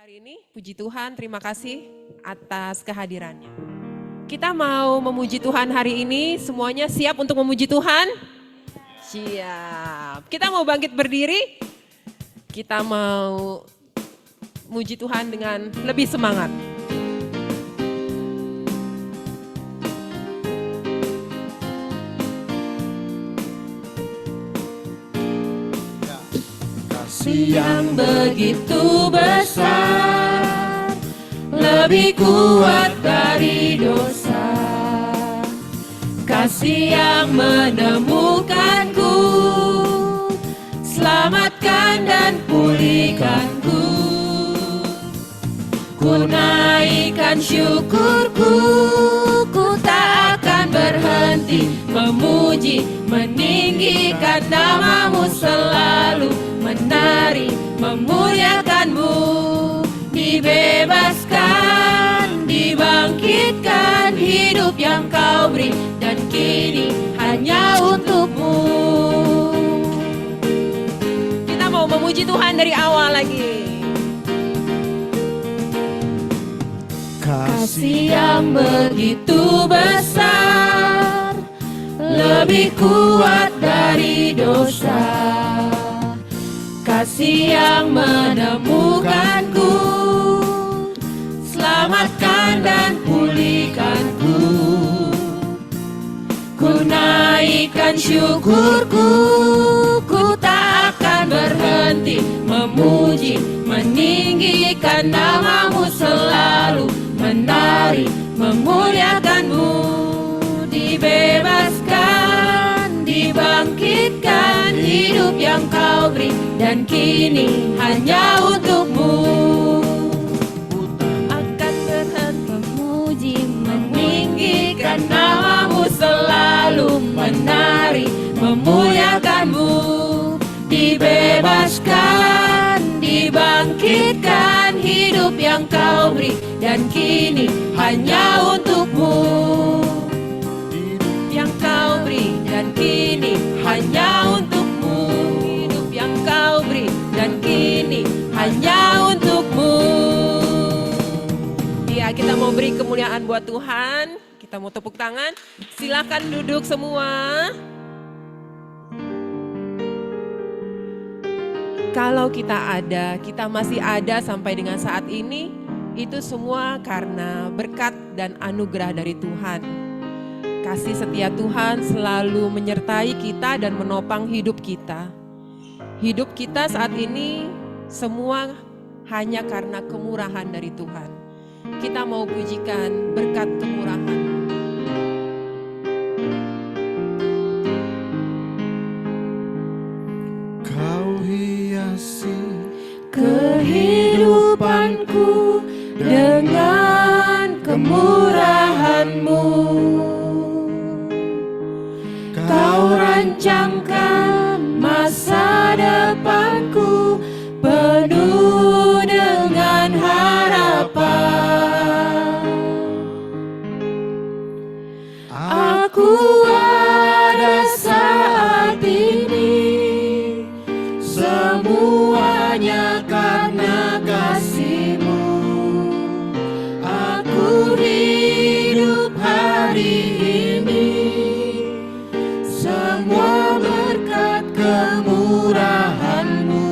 Hari ini, puji Tuhan, terima kasih atas kehadirannya. Kita mau memuji Tuhan hari ini, semuanya siap untuk memuji Tuhan? Siap. Kita mau bangkit berdiri, kita mau muji Tuhan dengan lebih semangat. Kasih yang begitu besar, lebih kuat dari dosa. Kasih yang menemukanku, selamatkan dan pulihkanku. Ku naikkan syukurku, ku tak akan berhenti memuji, meninggikan namamu selalu, menari, memuliakanmu, dibebaskan, dibangkitkan, hidup yang kau beri, dan kini hanya untukmu. Kita mau memuji Tuhan dari awal lagi. Kasih yang begitu besar, lebih kuat dari dosa. Kasih yang menemukanku, selamatkan dan pulihkanku. Ku naikkan syukurku, ku tak akan berhenti memuji, meninggikan namamu selalu, menari, memuliakanmu, dibebaskan, dibangkitkan, hidup yang kau beri, dan kini hanya untukmu. Akan berhenti memuji, meninggikan namamu selalu, menari, memuliakanmu, dibebaskan, dibangkitkan, hidup yang kau beri, dan kini hanya untukmu. Yang kau beri, dan kini hanya untukmu. Hidup yang kau beri, dan kini hanya untukmu. Ya, kita mau beri kemuliaan buat Tuhan. Kita mau tepuk tangan. Silakan duduk semua. Kalau kita masih ada sampai dengan saat ini, itu semua karena berkat dan anugerah dari Tuhan. Kasih setia Tuhan selalu menyertai kita dan menopang hidup kita. Hidup kita saat ini semua hanya karena kemurahan dari Tuhan. Kita mau pujikan berkat kemurahan. Kau hiasi kehidupanku dengan kemurahan-Mu. Kau rancangkan masa depanku penuh dengan harapan. Aku ada saat ini, semuanya karena kasih-Mu. Aku hidup hari ini, semua berkat kemurahan-Mu.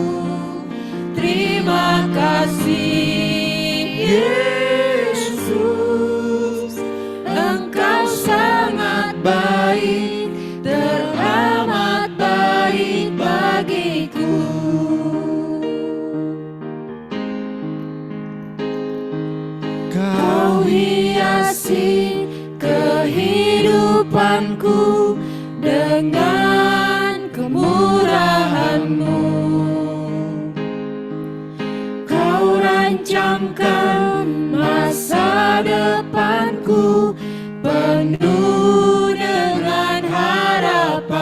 Terima kasih Yesus, Engkau sangat baik, teramat baik bagiku. Kau hiasi kehidupanku dengan kemurahan-Mu. Kau rancangkan masa depanku penuh dengan harapan.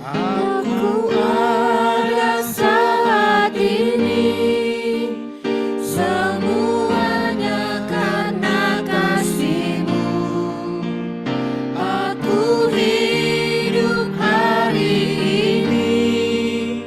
Aku ada saat ini, semuanya karena kasih-Mu. Aku hidup hari ini,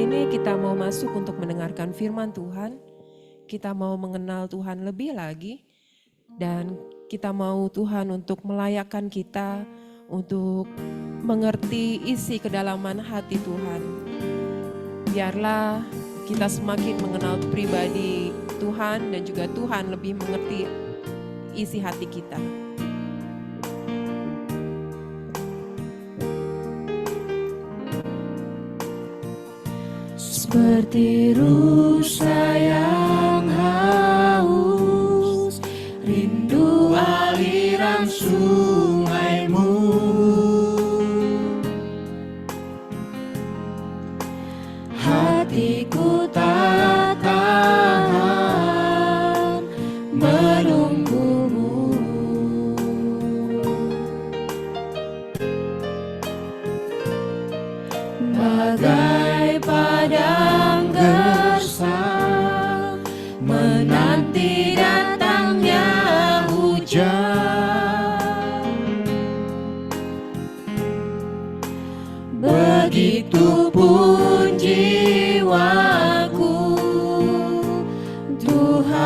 ini kita mau masuk untuk mendengarkan firman Tuhan. Kita mau mengenal Tuhan lebih lagi. Dan kita mau Tuhan untuk melayakkan kita untuk mengerti isi kedalaman hati Tuhan. Biarlah kita semakin mengenal pribadi Tuhan dan juga Tuhan lebih mengerti isi hati kita. Seperti rusa yang haus, rindu aliran sungaimu. Hatiku tak tahan menunggumu. Bagai padang gersang menanti datangnya hujan, begitupun jiwaku Tuhan,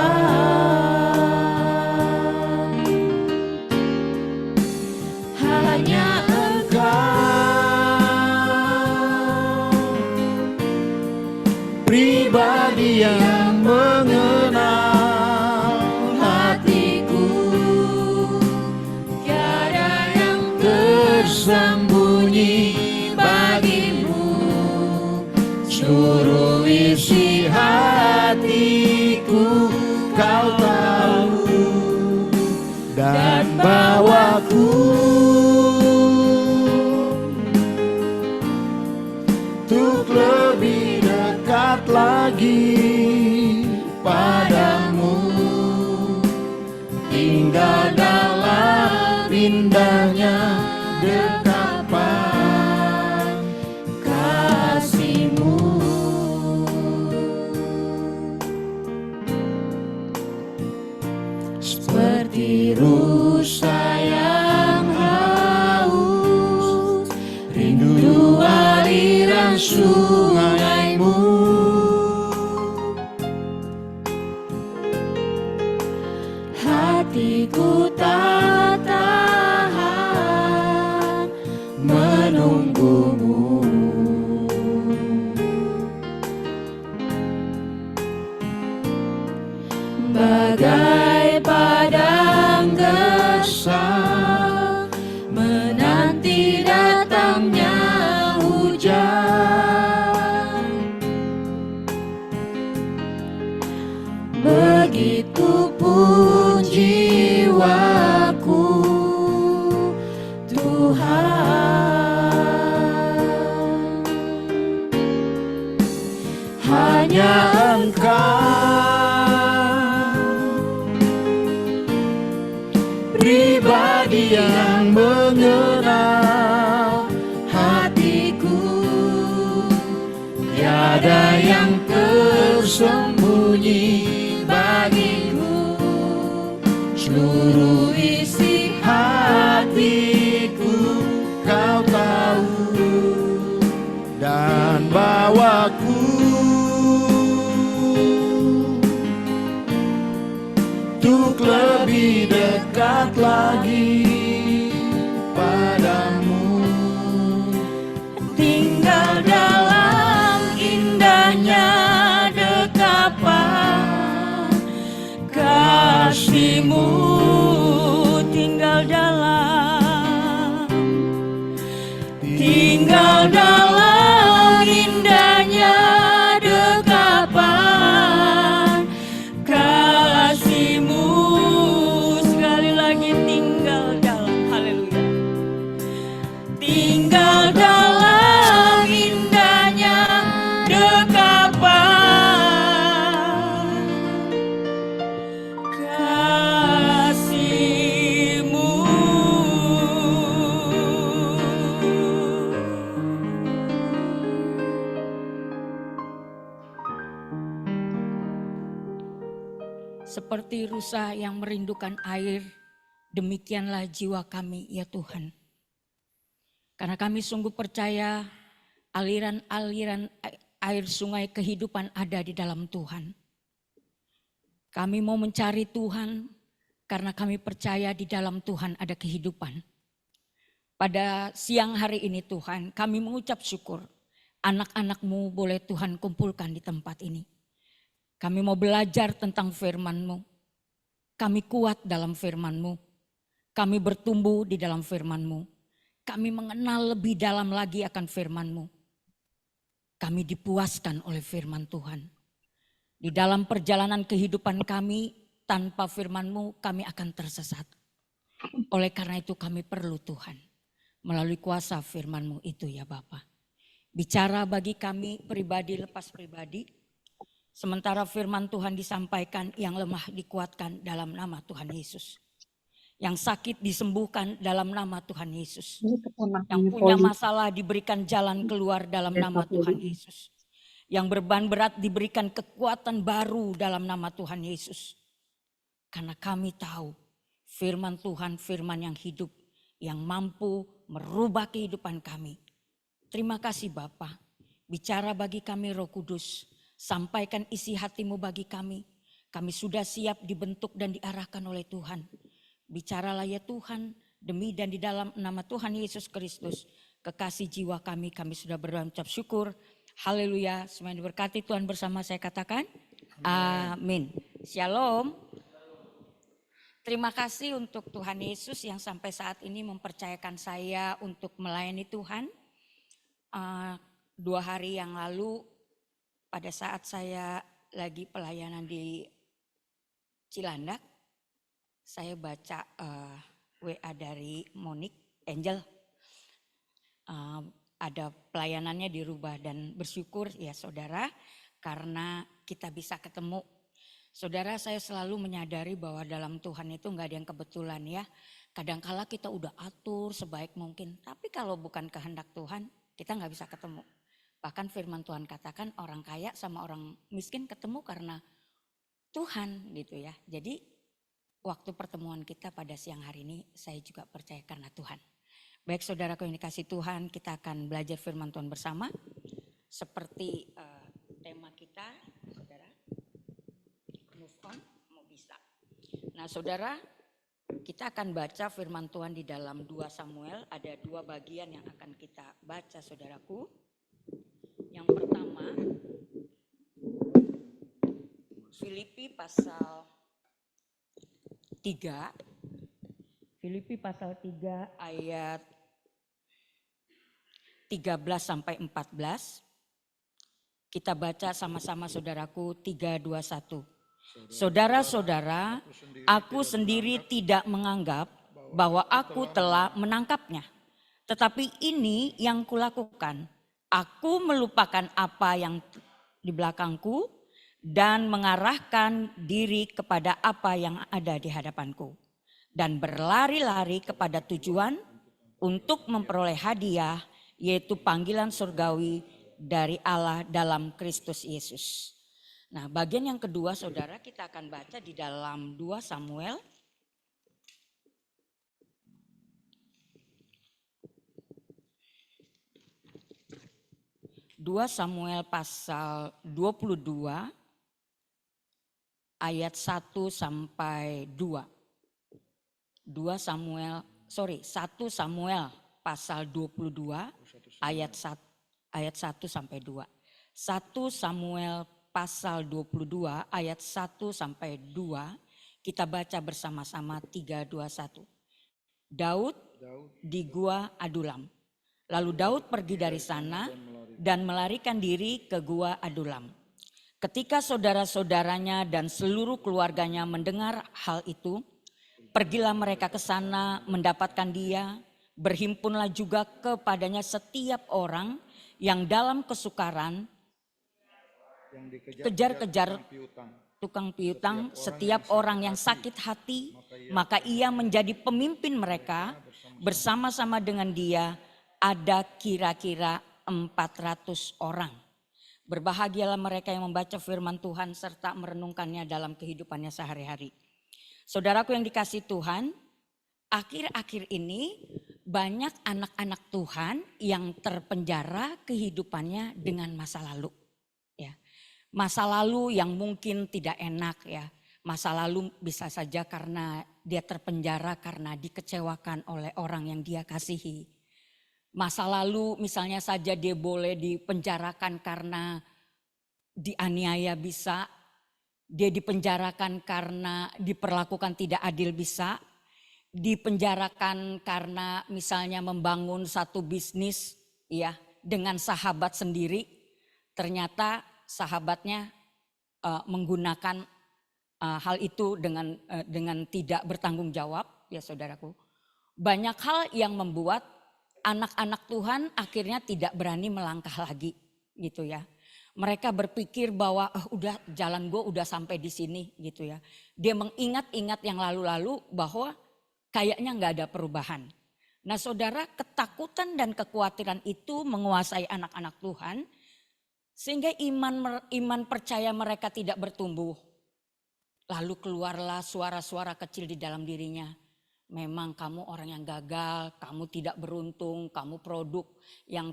hanya pribadi yang mengenal hatiku, tiada yang tersembunyi bagimu. Seluruh isi hatiku kau tahu, dan bawaku untuk lebih dekat lagi padamu, tinggal dalam indahnya dekapan kasih-Mu. Seperti rusa yang haus, rindu aliran sungaimu. Hatiku tak tahan menunggumu. Bagai padang gersang menanti datangnya hujan, begitupun jiwaku Tuhan, hanya Engkau pribadi yang mengenal hatiku, tiada yang tersembunyi bagimu. Seluruh isi hatiku kau tahu, dan bawaku untuk lebih dekat lagi padamu, tinggal dalam indahnya dekapan kasih-Mu, tinggal dalam indahnya dekapan kasih-Mu. Sekali lagi, tinggal dalam, haleluya, tinggal dalam indahnya dekapan kasih-Mu. Seperti rusa yang merindukan air, demikianlah jiwa kami ya Tuhan. Karena kami sungguh percaya aliran-aliran air sungai kehidupan ada di dalam Tuhan. Kami mau mencari Tuhan karena kami percaya di dalam Tuhan ada kehidupan. Pada siang hari ini Tuhan, kami mengucap syukur. Anak-anak-Mu boleh Tuhan kumpulkan di tempat ini. Kami mau belajar tentang firman-Mu. Kami kuat dalam firman-Mu. Kami bertumbuh di dalam firman-Mu. Kami mengenal lebih dalam lagi akan firman-Mu. Kami dipuaskan oleh firman Tuhan. Di dalam perjalanan kehidupan kami, tanpa firman-Mu kami akan tersesat. Oleh karena itu kami perlu Tuhan. Melalui kuasa firman-Mu itu ya Bapa. Bicara bagi kami pribadi lepas pribadi. Sementara firman Tuhan disampaikan, yang lemah dikuatkan dalam nama Tuhan Yesus. Yang sakit disembuhkan dalam nama Tuhan Yesus. Yang punya masalah diberikan jalan keluar dalam nama Tuhan Yesus. Yang beban berat diberikan kekuatan baru dalam nama Tuhan Yesus. Karena kami tahu firman Tuhan, firman yang hidup, yang mampu merubah kehidupan kami. Terima kasih Bapa. Bicara bagi kami Roh Kudus. Sampaikan isi hati-Mu bagi kami. Kami sudah siap dibentuk dan diarahkan oleh Tuhan. Bicaralah ya Tuhan, demi dan di dalam nama Tuhan Yesus Kristus. Kekasih jiwa kami sudah berdoa ucap syukur. Haleluya, semuanya diberkati Tuhan bersama saya katakan. Amin. Shalom. Terima kasih untuk Tuhan Yesus yang sampai saat ini mempercayakan saya untuk melayani Tuhan. 2 hari yang lalu pada saat saya lagi pelayanan di Cilandak, saya baca WA dari Monik Angel. Ada pelayanannya dirubah dan bersyukur ya saudara karena kita bisa ketemu. Saudara, saya selalu menyadari bahwa dalam Tuhan itu nggak ada yang kebetulan ya. Kadangkala kita udah atur sebaik mungkin, tapi kalau bukan kehendak Tuhan kita nggak bisa ketemu. Bahkan firman Tuhan katakan orang kaya sama orang miskin ketemu karena Tuhan gitu ya. Jadi waktu pertemuan kita pada siang hari ini saya juga percaya karena Tuhan. Baik saudaraku yang dikasih Tuhan, kita akan belajar firman Tuhan bersama. Seperti tema kita, saudara, move on, mau bisa. Nah saudara, kita akan baca firman Tuhan di dalam 2 Samuel. Ada 2 bagian yang akan kita baca saudaraku. Yang pertama, Filipi pasal 3. Filipi pasal 3 ayat 13 sampai 14. Kita baca sama-sama saudaraku 3, 2, 1. Saudara-saudara, aku sendiri tidak menganggap bahwa aku telah menangkapnya. Tetapi ini yang kulakukan. Aku melupakan apa yang di belakangku dan mengarahkan diri kepada apa yang ada di hadapanku. Dan berlari-lari kepada tujuan untuk memperoleh hadiah, yaitu panggilan surgawi dari Allah dalam Kristus Yesus. Nah, bagian yang kedua saudara kita akan baca di dalam 2 Samuel. 2 Samuel pasal 22 ayat 1 sampai 2. 1 Samuel pasal 22 ayat 1 sampai 2. 1 Samuel pasal 22 ayat 1 sampai 2 kita baca bersama-sama 3, 2, 1. Daud di gua Adulam. Lalu Daud pergi dari sana dan melarikan diri ke gua Adulam. Ketika saudara-saudaranya dan seluruh keluarganya mendengar hal itu, pergilah mereka ke sana mendapatkan dia, berhimpunlah juga kepadanya setiap orang yang dalam kesukaran, kejar-kejar tukang piutang, setiap orang yang sakit hati, maka ia menjadi pemimpin mereka. Bersama-sama dengan dia ada kira-kira 400 orang. Berbahagialah mereka yang membaca firman Tuhan serta merenungkannya dalam kehidupannya sehari-hari. Saudaraku yang dikasihi Tuhan, akhir-akhir ini banyak anak-anak Tuhan yang terpenjara kehidupannya dengan masa lalu. Masa lalu yang mungkin tidak enak ya. Masa lalu bisa saja karena dia terpenjara karena dikecewakan oleh orang yang dia kasihi. Masa lalu misalnya saja dia boleh dipenjarakan karena dianiaya bisa. Dia dipenjarakan karena diperlakukan tidak adil bisa. Dipenjarakan karena misalnya membangun satu bisnis ya dengan sahabat sendiri. Ternyata sahabatnya menggunakan hal itu dengan tidak bertanggung jawab ya saudaraku. Banyak hal yang membuat anak-anak Tuhan akhirnya tidak berani melangkah lagi gitu ya. Mereka berpikir bahwa udah jalan gue udah sampai di sini gitu ya. Dia mengingat-ingat yang lalu-lalu bahwa kayaknya nggak ada perubahan. Nah saudara, ketakutan dan kekhawatiran itu menguasai anak-anak Tuhan sehingga iman percaya mereka tidak bertumbuh. Lalu keluarlah suara-suara kecil di dalam dirinya. Memang kamu orang yang gagal, kamu tidak beruntung, kamu produk yang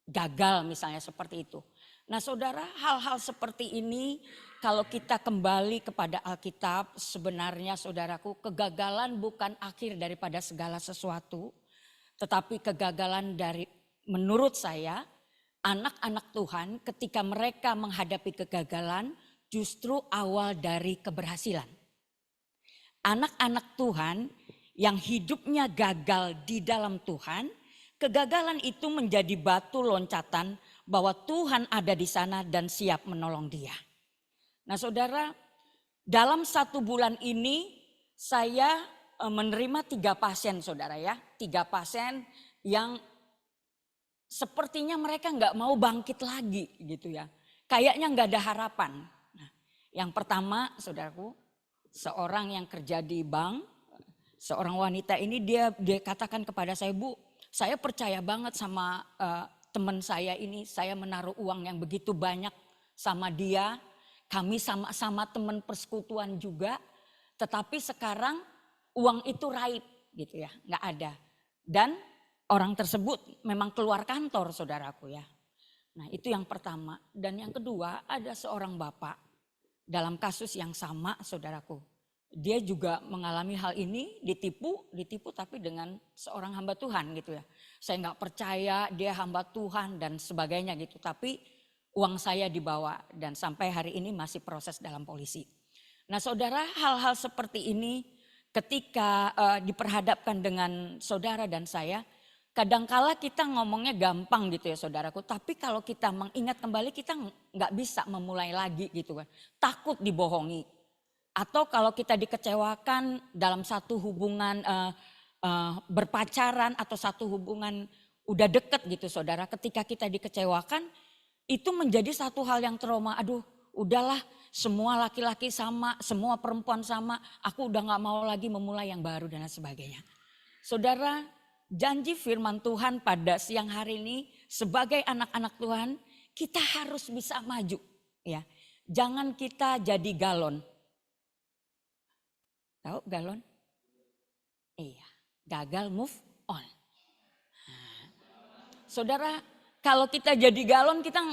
gagal misalnya seperti itu. Nah saudara, hal-hal seperti ini kalau kita kembali kepada Alkitab, sebenarnya saudaraku, kegagalan bukan akhir daripada segala sesuatu. Tetapi kegagalan menurut saya, anak-anak Tuhan ketika mereka menghadapi kegagalan justru awal dari keberhasilan. Anak-anak Tuhan yang hidupnya gagal di dalam Tuhan, kegagalan itu menjadi batu loncatan bahwa Tuhan ada di sana dan siap menolong dia. Nah saudara, dalam 1 bulan ini saya menerima 3 pasien saudara ya. 3 pasien yang sepertinya mereka nggak mau bangkit lagi gitu ya. Kayaknya nggak ada harapan. Nah, yang pertama saudaraku, seorang yang kerja di bank, seorang wanita ini dia katakan kepada saya, Bu, saya percaya banget sama teman saya ini, saya menaruh uang yang begitu banyak sama dia. Kami sama-sama teman persekutuan juga. Tetapi sekarang uang itu raib gitu ya, nggak ada. Dan orang tersebut memang keluar kantor saudaraku ya. Nah itu yang pertama. Dan yang kedua ada seorang bapak dalam kasus yang sama saudaraku. Dia juga mengalami hal ini, ditipu tapi dengan seorang hamba Tuhan gitu ya. Saya nggak percaya dia hamba Tuhan dan sebagainya gitu. Tapi uang saya dibawa dan sampai hari ini masih proses dalam polisi. Nah saudara, hal-hal seperti ini ketika diperhadapkan dengan saudara dan saya, kadangkala kita ngomongnya gampang gitu ya saudaraku. Tapi kalau kita mengingat kembali kita nggak bisa memulai lagi gitu kan. Takut dibohongi. Atau kalau kita dikecewakan dalam satu hubungan berpacaran atau satu hubungan udah deket gitu saudara. Ketika kita dikecewakan itu menjadi satu hal yang trauma. Aduh udahlah semua laki-laki sama, semua perempuan sama. Aku udah gak mau lagi memulai yang baru dan sebagainya. Saudara, janji firman Tuhan pada siang hari ini sebagai anak-anak Tuhan kita harus bisa maju. Ya, jangan kita jadi galon. Tahu galon? Iya, gagal move on. Nah, saudara, kalau kita jadi galon kita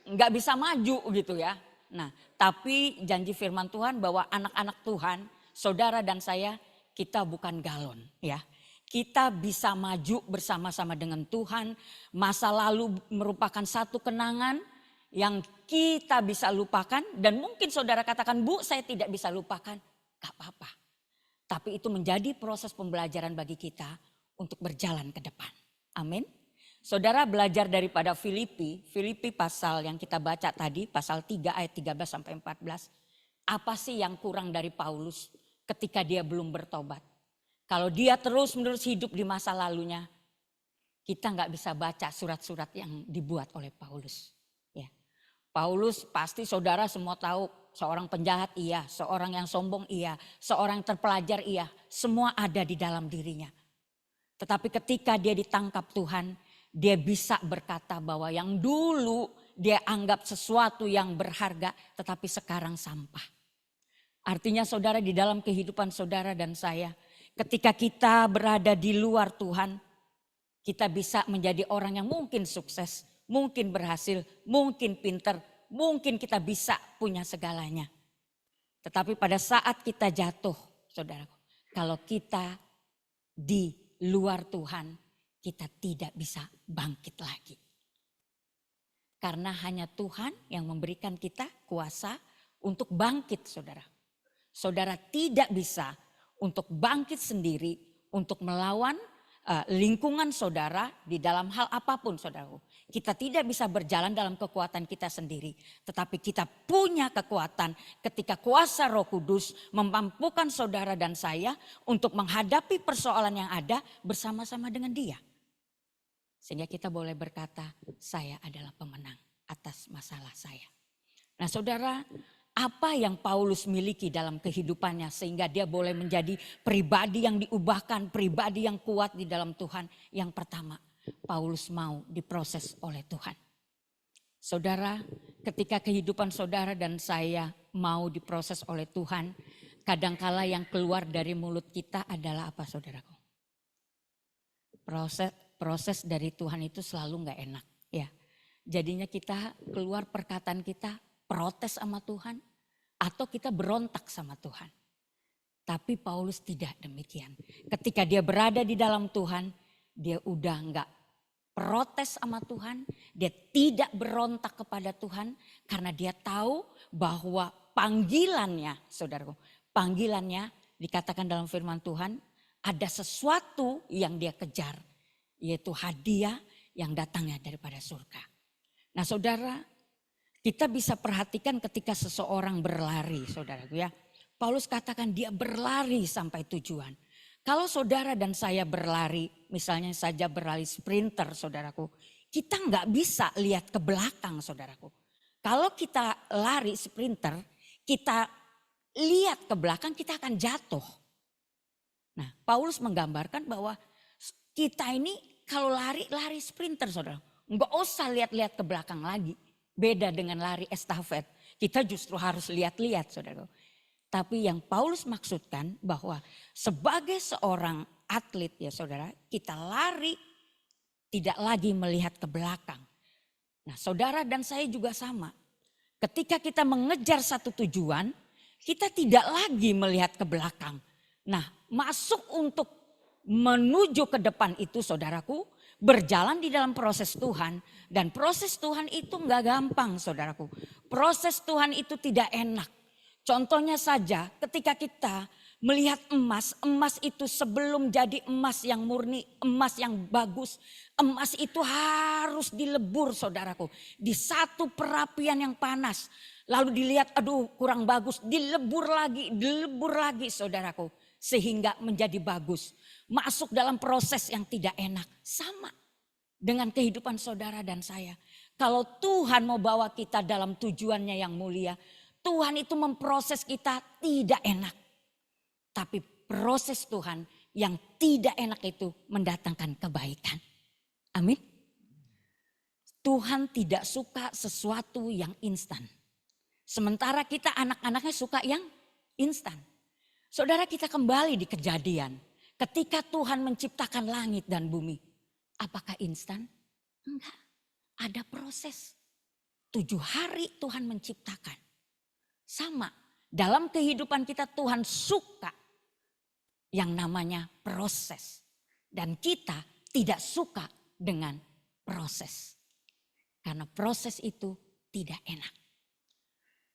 nggak bisa maju gitu ya. Nah, tapi janji firman Tuhan bahwa anak-anak Tuhan, saudara dan saya, kita bukan galon ya. Kita bisa maju bersama-sama dengan Tuhan. Masa lalu merupakan satu kenangan yang kita bisa lupakan. Dan mungkin saudara katakan, Bu saya tidak bisa lupakan. Gak apa-apa. Tapi itu menjadi proses pembelajaran bagi kita untuk berjalan ke depan. Amin. Saudara belajar daripada Filipi pasal yang kita baca tadi, pasal 3 ayat 13 sampai 14. Apa sih yang kurang dari Paulus ketika dia belum bertobat? Kalau dia terus-menerus hidup di masa lalunya, kita nggak bisa baca surat-surat yang dibuat oleh Paulus. Ya. Paulus pasti saudara semua tahu. Seorang penjahat iya, seorang yang sombong iya, seorang yang terpelajar iya. Semua ada di dalam dirinya. Tetapi ketika dia ditangkap Tuhan, dia bisa berkata bahwa yang dulu dia anggap sesuatu yang berharga, tetapi sekarang sampah. Artinya saudara di dalam kehidupan saudara dan saya, ketika kita berada di luar Tuhan, kita bisa menjadi orang yang mungkin sukses, mungkin berhasil, mungkin pinter, mungkin kita bisa punya segalanya. Tetapi pada saat kita jatuh, saudaraku, kalau kita di luar Tuhan, kita tidak bisa bangkit lagi. Karena hanya Tuhan yang memberikan kita kuasa untuk bangkit, saudara. Saudara tidak bisa untuk bangkit sendiri, untuk melawan lingkungan saudara di dalam hal apapun, saudaraku. Kita tidak bisa berjalan dalam kekuatan kita sendiri. Tetapi kita punya kekuatan ketika kuasa Roh Kudus memampukan saudara dan saya untuk menghadapi persoalan yang ada bersama-sama dengan Dia. Sehingga kita boleh berkata, saya adalah pemenang atas masalah saya. Nah saudara, apa yang Paulus miliki dalam kehidupannya sehingga dia boleh menjadi pribadi yang diubahkan, pribadi yang kuat di dalam Tuhan. Yang pertama, Paulus mau diproses oleh Tuhan. Saudara, ketika kehidupan saudara dan saya mau diproses oleh Tuhan, kadangkala yang keluar dari mulut kita adalah apa, saudaraku? Proses dari Tuhan itu selalu nggak enak, ya. Jadinya kita keluar perkataan kita protes sama Tuhan. Atau kita berontak sama Tuhan. Tapi Paulus tidak demikian. Ketika dia berada di dalam Tuhan, dia udah enggak protes sama Tuhan. Dia tidak berontak kepada Tuhan. Karena dia tahu bahwa panggilannya, saudaraku. Panggilannya dikatakan dalam firman Tuhan, ada sesuatu yang dia kejar. Yaitu hadiah yang datangnya daripada surga. Nah saudara, kita bisa perhatikan ketika seseorang berlari, saudaraku ya. Paulus katakan dia berlari sampai tujuan. Kalau saudara dan saya berlari, misalnya saja berlari sprinter, saudaraku. Kita nggak bisa lihat ke belakang, saudaraku. Kalau kita lari sprinter, kita lihat ke belakang, kita akan jatuh. Nah, Paulus menggambarkan bahwa kita ini kalau lari sprinter, saudara. Nggak usah lihat-lihat ke belakang lagi. Beda dengan lari estafet. Kita justru harus lihat-lihat, saudara. Tapi yang Paulus maksudkan bahwa sebagai seorang atlet ya saudara, kita lari tidak lagi melihat ke belakang. Nah saudara dan saya juga sama. Ketika kita mengejar satu tujuan, kita tidak lagi melihat ke belakang. Nah masuk untuk menuju ke depan itu saudaraku, berjalan di dalam proses Tuhan. Dan proses Tuhan itu gak gampang saudaraku. Proses Tuhan itu tidak enak. Contohnya saja ketika kita melihat emas. Emas itu sebelum jadi emas yang murni, emas yang bagus. Emas itu harus dilebur saudaraku. Di satu perapian yang panas. Lalu dilihat aduh kurang bagus. Dilebur lagi saudaraku. Sehingga menjadi bagus. Masuk dalam proses yang tidak enak. Sama dengan kehidupan saudara dan saya. Kalau Tuhan mau bawa kita dalam tujuannya yang mulia. Tuhan itu memproses kita tidak enak. Tapi proses Tuhan yang tidak enak itu mendatangkan kebaikan. Amin. Tuhan tidak suka sesuatu yang instan. Sementara kita anak-anaknya suka yang instan. Saudara kita kembali di Kejadian. Ketika Tuhan menciptakan langit dan bumi. Apakah instan? Enggak. Ada proses. 7 hari Tuhan menciptakan. Sama. Dalam kehidupan kita Tuhan suka yang namanya proses. Dan kita tidak suka dengan proses. Karena proses itu tidak enak.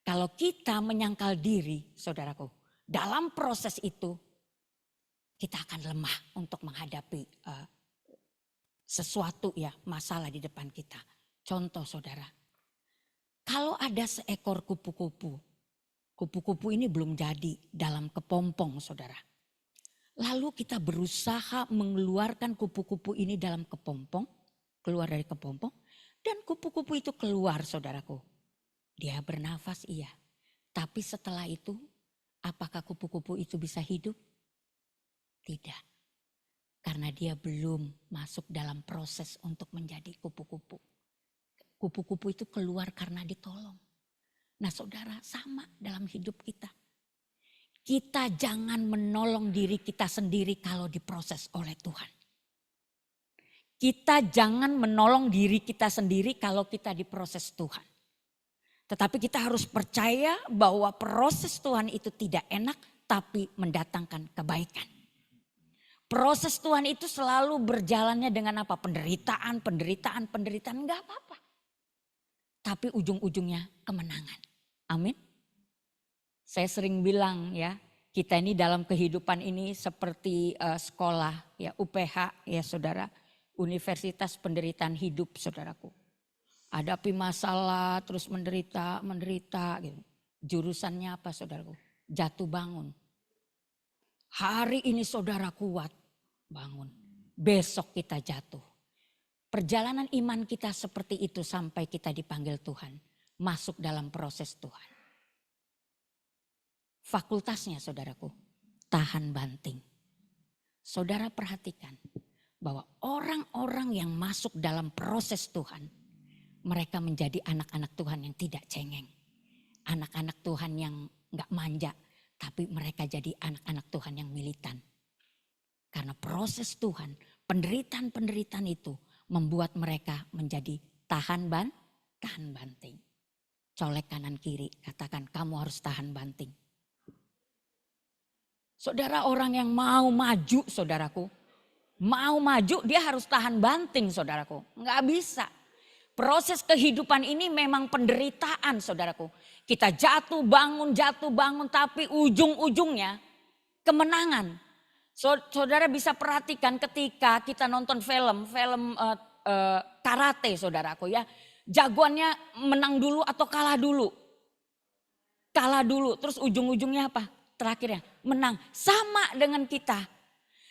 Kalau kita menyangkal diri, saudaraku, dalam proses itu kita akan lemah untuk menghadapi sesuatu ya masalah di depan kita. Contoh saudara, kalau ada seekor kupu-kupu, kupu-kupu ini belum jadi dalam kepompong saudara. Lalu kita berusaha mengeluarkan kupu-kupu ini dalam kepompong, keluar dari kepompong. Dan kupu-kupu itu keluar saudaraku. Dia bernafas iya. Tapi setelah itu apakah kupu-kupu itu bisa hidup? Tidak. Karena dia belum masuk dalam proses untuk menjadi kupu-kupu. Kupu-kupu itu keluar karena ditolong. Nah saudara sama dalam hidup kita. Kita jangan menolong diri kita sendiri kalau diproses oleh Tuhan. Kita jangan menolong diri kita sendiri kalau kita diproses Tuhan. Tetapi kita harus percaya bahwa proses Tuhan itu tidak enak tapi mendatangkan kebaikan. Proses Tuhan itu selalu berjalannya dengan apa? Penderitaan, enggak apa-apa. Tapi ujung-ujungnya kemenangan. Amin. Saya sering bilang ya, kita ini dalam kehidupan ini seperti sekolah ya, UPH ya saudara, Universitas Penderitaan Hidup saudaraku. Hadapi masalah terus menderita gitu. Jurusannya apa saudaraku? Jatuh bangun. Hari ini saudara kuat, bangun. Besok kita jatuh. Perjalanan iman kita seperti itu sampai kita dipanggil Tuhan. Masuk dalam proses Tuhan. Fakultasnya saudaraku, tahan banting. Saudara perhatikan bahwa orang-orang yang masuk dalam proses Tuhan, mereka menjadi anak-anak Tuhan yang tidak cengeng. Anak-anak Tuhan yang gak manja, tapi mereka jadi anak-anak Tuhan yang militan. Karena proses Tuhan, penderitaan-penderitaan itu membuat mereka menjadi tahan banting. Colek kanan kiri, katakan kamu harus tahan banting. Saudara, orang yang mau maju saudaraku, mau maju dia harus tahan banting saudaraku. Nggak bisa. Proses kehidupan ini memang penderitaan saudaraku. Kita jatuh bangun tapi ujung-ujungnya kemenangan. Saudara bisa perhatikan ketika kita nonton film karate saudaraku ya. Jagoannya menang dulu atau kalah dulu. Kalah dulu terus ujung-ujungnya apa? Terakhirnya menang. Sama dengan kita.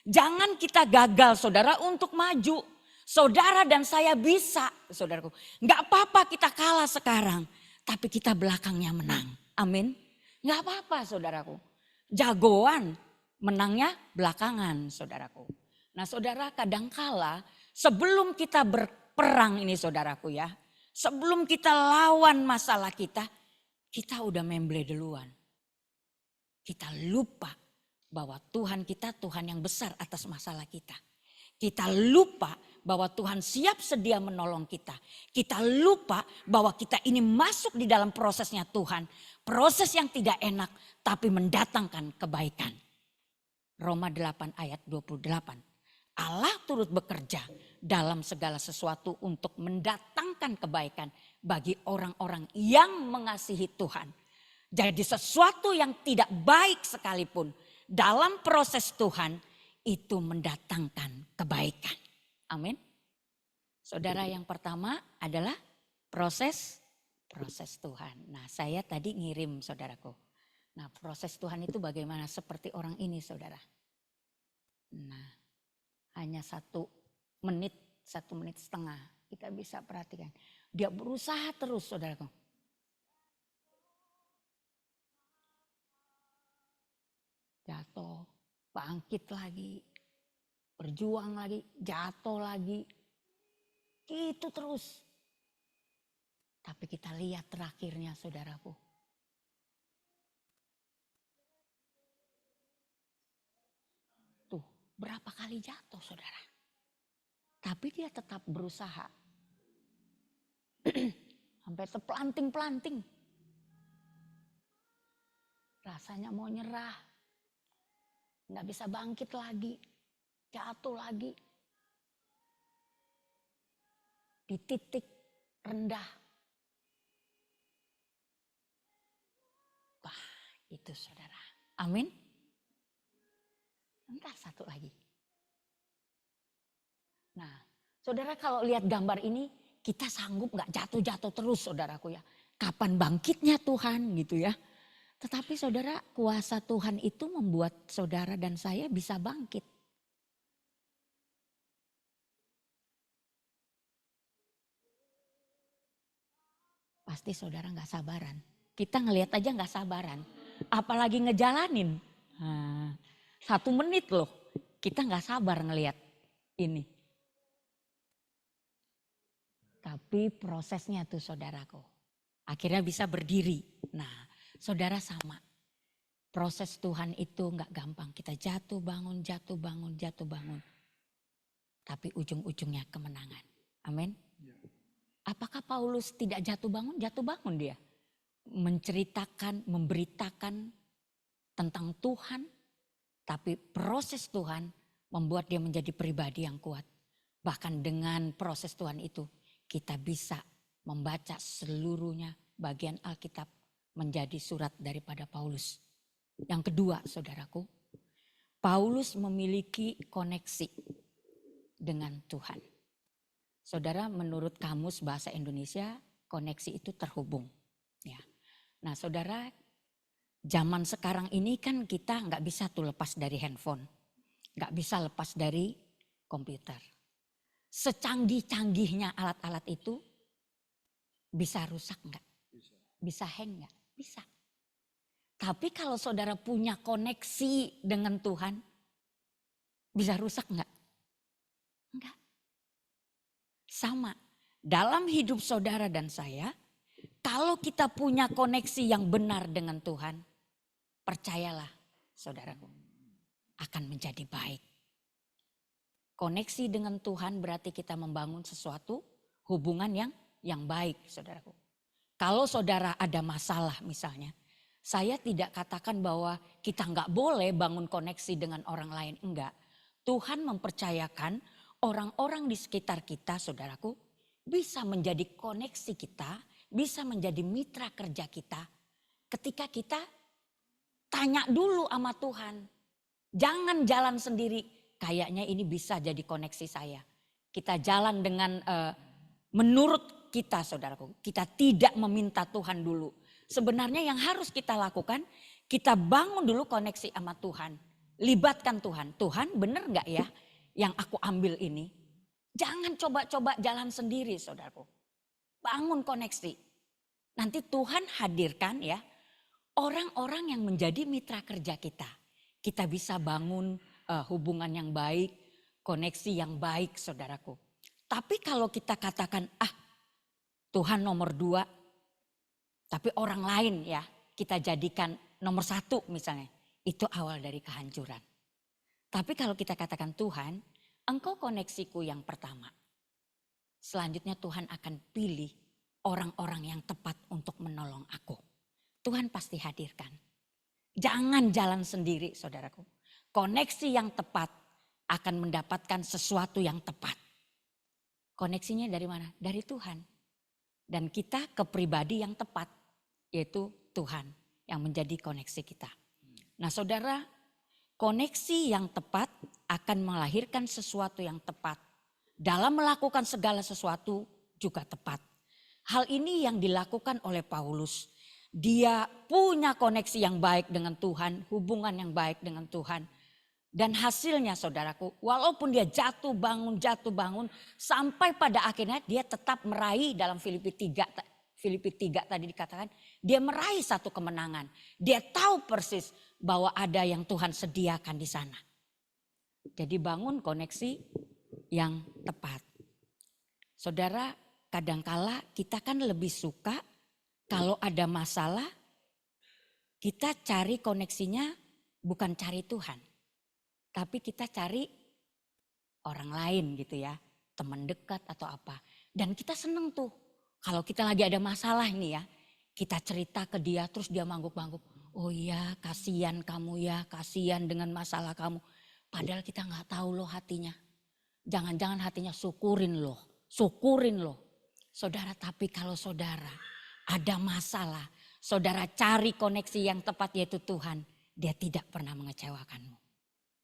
Jangan kita gagal saudara untuk maju. Saudara dan saya bisa saudaraku. Gak apa-apa kita kalah sekarang. Tapi kita belakangnya menang. Amin. Gak apa-apa saudaraku. Jagoan menangnya belakangan saudaraku. Nah saudara kadangkala sebelum kita berperang ini saudaraku ya. Sebelum kita lawan masalah kita udah memble duluan. Kita lupa bahwa Tuhan kita Tuhan yang besar atas masalah kita. Kita lupa bahwa Tuhan siap sedia menolong kita. Kita lupa bahwa kita ini masuk di dalam prosesnya Tuhan. Proses yang tidak enak tapi mendatangkan kebaikan. Roma 8 ayat 28. Allah turut bekerja dalam segala sesuatu untuk mendatangkan kebaikan bagi orang-orang yang mengasihi Tuhan. Jadi sesuatu yang tidak baik sekalipun dalam proses Tuhan itu mendatangkan kebaikan. Amin. Saudara, yang pertama adalah proses Tuhan. Nah saya tadi ngirim saudaraku. Nah proses Tuhan itu bagaimana? Seperti orang ini saudara. Nah hanya 1 menit setengah kita bisa perhatikan. Dia berusaha terus saudaraku. Jatuh, bangkit lagi, berjuang lagi, jatuh lagi. Itu terus. Tapi kita lihat terakhirnya saudaraku. Tuh, berapa kali jatuh saudara. Tapi dia tetap berusaha. Sampai terpelanting-pelanting. Rasanya mau nyerah. Nggak bisa bangkit lagi. Jatuh lagi. Di titik rendah. Wah itu saudara. Amin. Bentar satu lagi. Nah saudara kalau lihat gambar ini kita sanggup nggak jatuh-jatuh terus saudaraku ya. Kapan bangkitnya Tuhan gitu ya. Tetapi saudara kuasa Tuhan itu membuat saudara dan saya bisa bangkit. Pasti saudara gak sabaran. Kita ngelihat aja gak sabaran. Apalagi ngejalanin. Nah, 1 menit loh. Kita gak sabar ngelihat ini. Tapi prosesnya tuh saudaraku. Akhirnya bisa berdiri. Nah saudara sama. Proses Tuhan itu gak gampang. Kita jatuh bangun. Tapi ujung-ujungnya kemenangan. Amin. Apakah Paulus tidak jatuh bangun? Jatuh bangun dia. menceritakan, memberitakan tentang Tuhan, tapi proses Tuhan membuat dia menjadi pribadi yang kuat. Bahkan dengan proses Tuhan itu kita bisa membaca seluruhnya bagian Alkitab menjadi surat daripada Paulus. Yang kedua, saudaraku, Paulus memiliki koneksi dengan Tuhan. Saudara, menurut Kamus Bahasa Indonesia, koneksi itu terhubung. Ya. Nah saudara, zaman sekarang ini kan kita nggak bisa tuh lepas dari handphone. Nggak bisa lepas dari komputer. Secanggih-canggihnya alat-alat itu bisa rusak nggak? Bisa hang nggak? Bisa. Tapi kalau saudara punya koneksi dengan Tuhan, bisa rusak enggak? Enggak. Sama, dalam hidup saudara dan saya, kalau kita punya koneksi yang benar dengan Tuhan, percayalah saudaraku, akan menjadi baik. Koneksi dengan Tuhan berarti kita membangun sesuatu hubungan yang baik, saudaraku. Kalau saudara ada masalah misalnya, saya tidak katakan bahwa kita nggak boleh bangun koneksi dengan orang lain, enggak. Tuhan mempercayakan orang-orang di sekitar kita, saudaraku, bisa menjadi koneksi kita, bisa menjadi mitra kerja kita. Ketika kita tanya dulu sama Tuhan, jangan jalan sendiri. Kayaknya ini bisa jadi koneksi saya. Kita jalan dengan menurut kita, saudaraku, kita tidak meminta Tuhan dulu. Sebenarnya yang harus kita lakukan, kita bangun dulu koneksi sama Tuhan. Libatkan Tuhan. Tuhan benar gak ya yang aku ambil ini? Jangan coba-coba jalan sendiri, saudaraku. Bangun koneksi. Nanti Tuhan hadirkan ya orang-orang yang menjadi mitra kerja kita. Kita bisa bangun hubungan yang baik, koneksi yang baik, saudaraku. Tapi kalau kita katakan, Tuhan nomor 2, tapi orang lain ya kita jadikan nomor 1 misalnya. Itu awal dari kehancuran. Tapi kalau kita katakan Tuhan, Engkau koneksiku yang pertama. Selanjutnya Tuhan akan pilih orang-orang yang tepat untuk menolong aku. Tuhan pasti hadirkan. Jangan jalan sendiri, saudaraku. Koneksi yang tepat akan mendapatkan sesuatu yang tepat. Koneksinya dari mana? Dari Tuhan. Dan kita ke pribadi yang tepat, yaitu Tuhan yang menjadi koneksi kita. Nah saudara, koneksi yang tepat akan melahirkan sesuatu yang tepat. Dalam melakukan segala sesuatu juga tepat. Hal ini yang dilakukan oleh Paulus. Dia punya koneksi yang baik dengan Tuhan, hubungan yang baik dengan Tuhan. Dan hasilnya saudaraku, walaupun dia jatuh bangun, sampai pada akhirnya dia tetap meraih dalam Filipi 3 tadi dikatakan, dia meraih satu kemenangan. Dia tahu persis bahwa ada yang Tuhan sediakan di sana. Jadi bangun koneksi yang tepat. Saudara, kadangkala kita kan lebih suka kalau ada masalah, kita cari koneksinya bukan cari Tuhan. Tapi kita cari orang lain gitu ya, teman dekat atau apa. Dan kita seneng tuh, kalau kita lagi ada masalah nih ya, kita cerita ke dia terus dia mangguk-mangguk. Oh iya kasihan kamu ya, kasihan dengan masalah kamu. Padahal kita gak tahu loh hatinya. Jangan-jangan hatinya syukurin loh. Saudara, tapi kalau saudara ada masalah, saudara cari koneksi yang tepat yaitu Tuhan. Dia tidak pernah mengecewakanmu.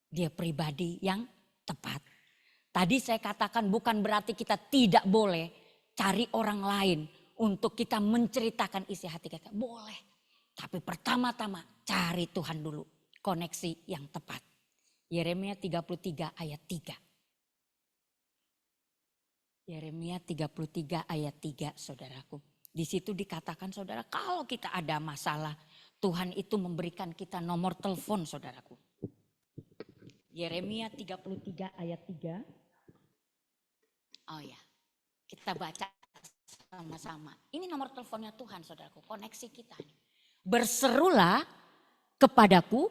Dia pribadi yang tepat. Tadi saya katakan bukan berarti kita tidak boleh cari orang lain untuk kita menceritakan isi hati kita. Boleh. Tapi pertama-tama cari Tuhan dulu. Koneksi yang tepat. Yeremia 33 ayat 3. Yeremia 33 ayat 3 saudaraku. Di situ dikatakan saudara kalau kita ada masalah Tuhan itu memberikan kita nomor telepon saudaraku. Yeremia 33 ayat 3. Oh ya, kita baca sama-sama. Ini nomor teleponnya Tuhan saudaraku, koneksi kita. Berserulah kepadaku,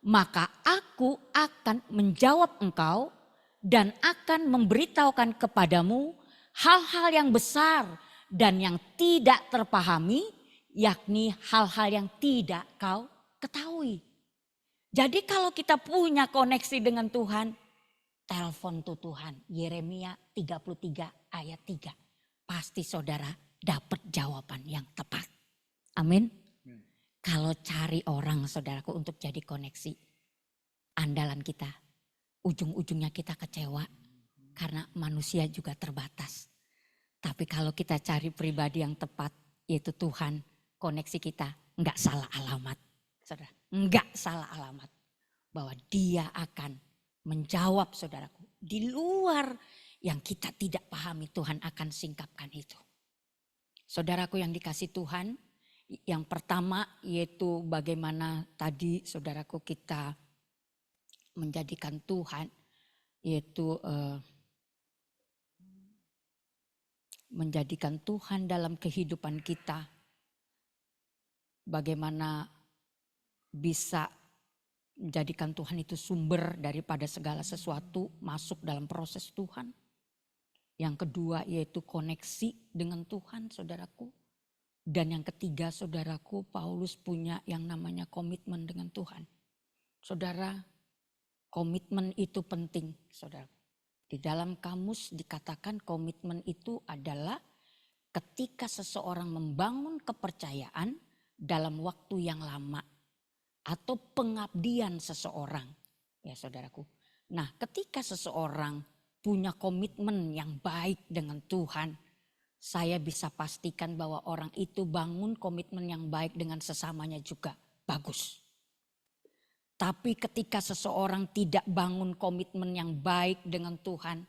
maka aku akan menjawab engkau dan akan memberitahukan kepadamu hal-hal yang besar dan yang tidak terpahami yakni hal-hal yang tidak kau ketahui. Jadi kalau kita punya koneksi dengan Tuhan, telepon tuh Tuhan. Yeremia 33 ayat 3. Pasti saudara dapat jawaban yang tepat. Amin. Kalau cari orang saudaraku untuk jadi koneksi, andalan kita, ujung-ujungnya kita kecewa karena manusia juga terbatas. Tapi kalau kita cari pribadi yang tepat, yaitu Tuhan, koneksi kita enggak salah alamat. Saudara, enggak salah alamat. Bahwa dia akan menjawab saudaraku. Di luar yang kita tidak pahami, Tuhan akan singkapkan itu. Saudaraku yang dikasih Tuhan, yang pertama yaitu bagaimana tadi saudaraku kita menjadikan Tuhan, yaitu menjadikan Tuhan dalam kehidupan kita. Bagaimana bisa menjadikan Tuhan itu sumber daripada segala sesuatu masuk dalam proses Tuhan. Yang kedua yaitu koneksi dengan Tuhan saudaraku. Dan yang ketiga saudaraku, Paulus punya yang namanya komitmen dengan Tuhan. Saudara, komitmen itu penting saudara. Di dalam kamus dikatakan komitmen itu adalah ketika seseorang membangun kepercayaan dalam waktu yang lama. Atau pengabdian seseorang. Ya saudaraku. Nah ketika seseorang punya komitmen yang baik dengan Tuhan. Saya bisa pastikan bahwa orang itu bangun komitmen yang baik dengan sesamanya juga. Bagus. Tapi ketika seseorang tidak bangun komitmen yang baik dengan Tuhan.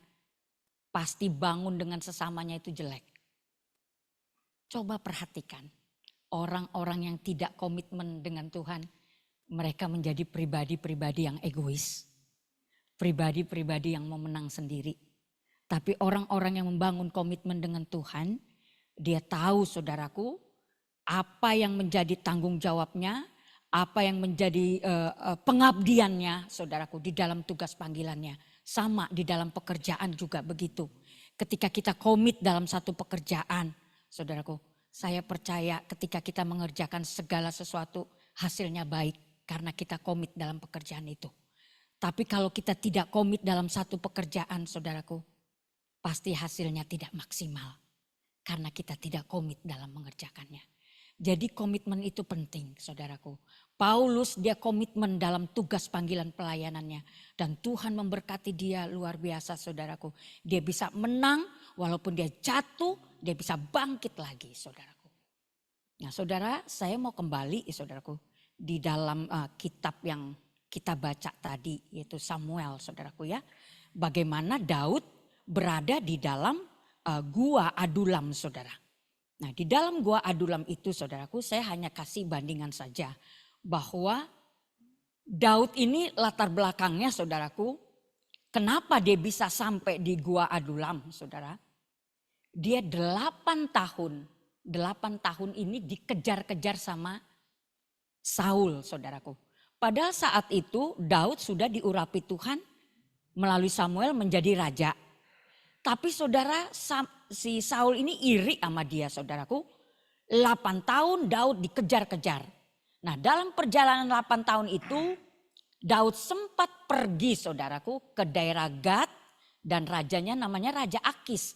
Pasti bangun dengan sesamanya itu jelek. Coba perhatikan. Orang-orang yang tidak komitmen dengan Tuhan. Mereka menjadi pribadi-pribadi yang egois. Pribadi-pribadi yang mau menang sendiri. Tapi orang-orang yang membangun komitmen dengan Tuhan. Dia tahu saudaraku. Apa yang menjadi tanggung jawabnya. Apa yang menjadi pengabdiannya saudaraku. Di dalam tugas panggilannya. Sama di dalam pekerjaan juga begitu. Ketika kita komit dalam satu pekerjaan. Saudaraku. Saya percaya ketika kita mengerjakan segala sesuatu. Hasilnya baik. Karena kita komit dalam pekerjaan itu. Tapi kalau kita tidak komit dalam satu pekerjaan saudaraku. Pasti hasilnya tidak maksimal. Karena kita tidak komit dalam mengerjakannya. Jadi komitmen itu penting saudaraku. Paulus dia komitmen dalam tugas panggilan pelayanannya. Dan Tuhan memberkati dia luar biasa saudaraku. Dia bisa menang walaupun dia jatuh. Dia bisa bangkit lagi saudaraku. Nah saudara saya mau kembali saudaraku. Di dalam kitab yang kita baca tadi yaitu Samuel saudaraku ya. Bagaimana Daud berada di dalam gua Adulam saudara. Nah di dalam gua Adulam itu saudaraku saya hanya kasih bandingan saja. Bahwa Daud ini latar belakangnya saudaraku. Kenapa dia bisa sampai di gua Adulam saudara. Dia 8 tahun. 8 tahun ini dikejar-kejar sama Saul saudaraku. Padahal saat itu Daud sudah diurapi Tuhan melalui Samuel menjadi raja. Tapi saudara si Saul ini iri sama dia saudaraku. 8 tahun Daud dikejar-kejar. Nah dalam perjalanan 8 tahun itu Daud sempat pergi saudaraku ke daerah Gad. Dan rajanya namanya Raja Akis.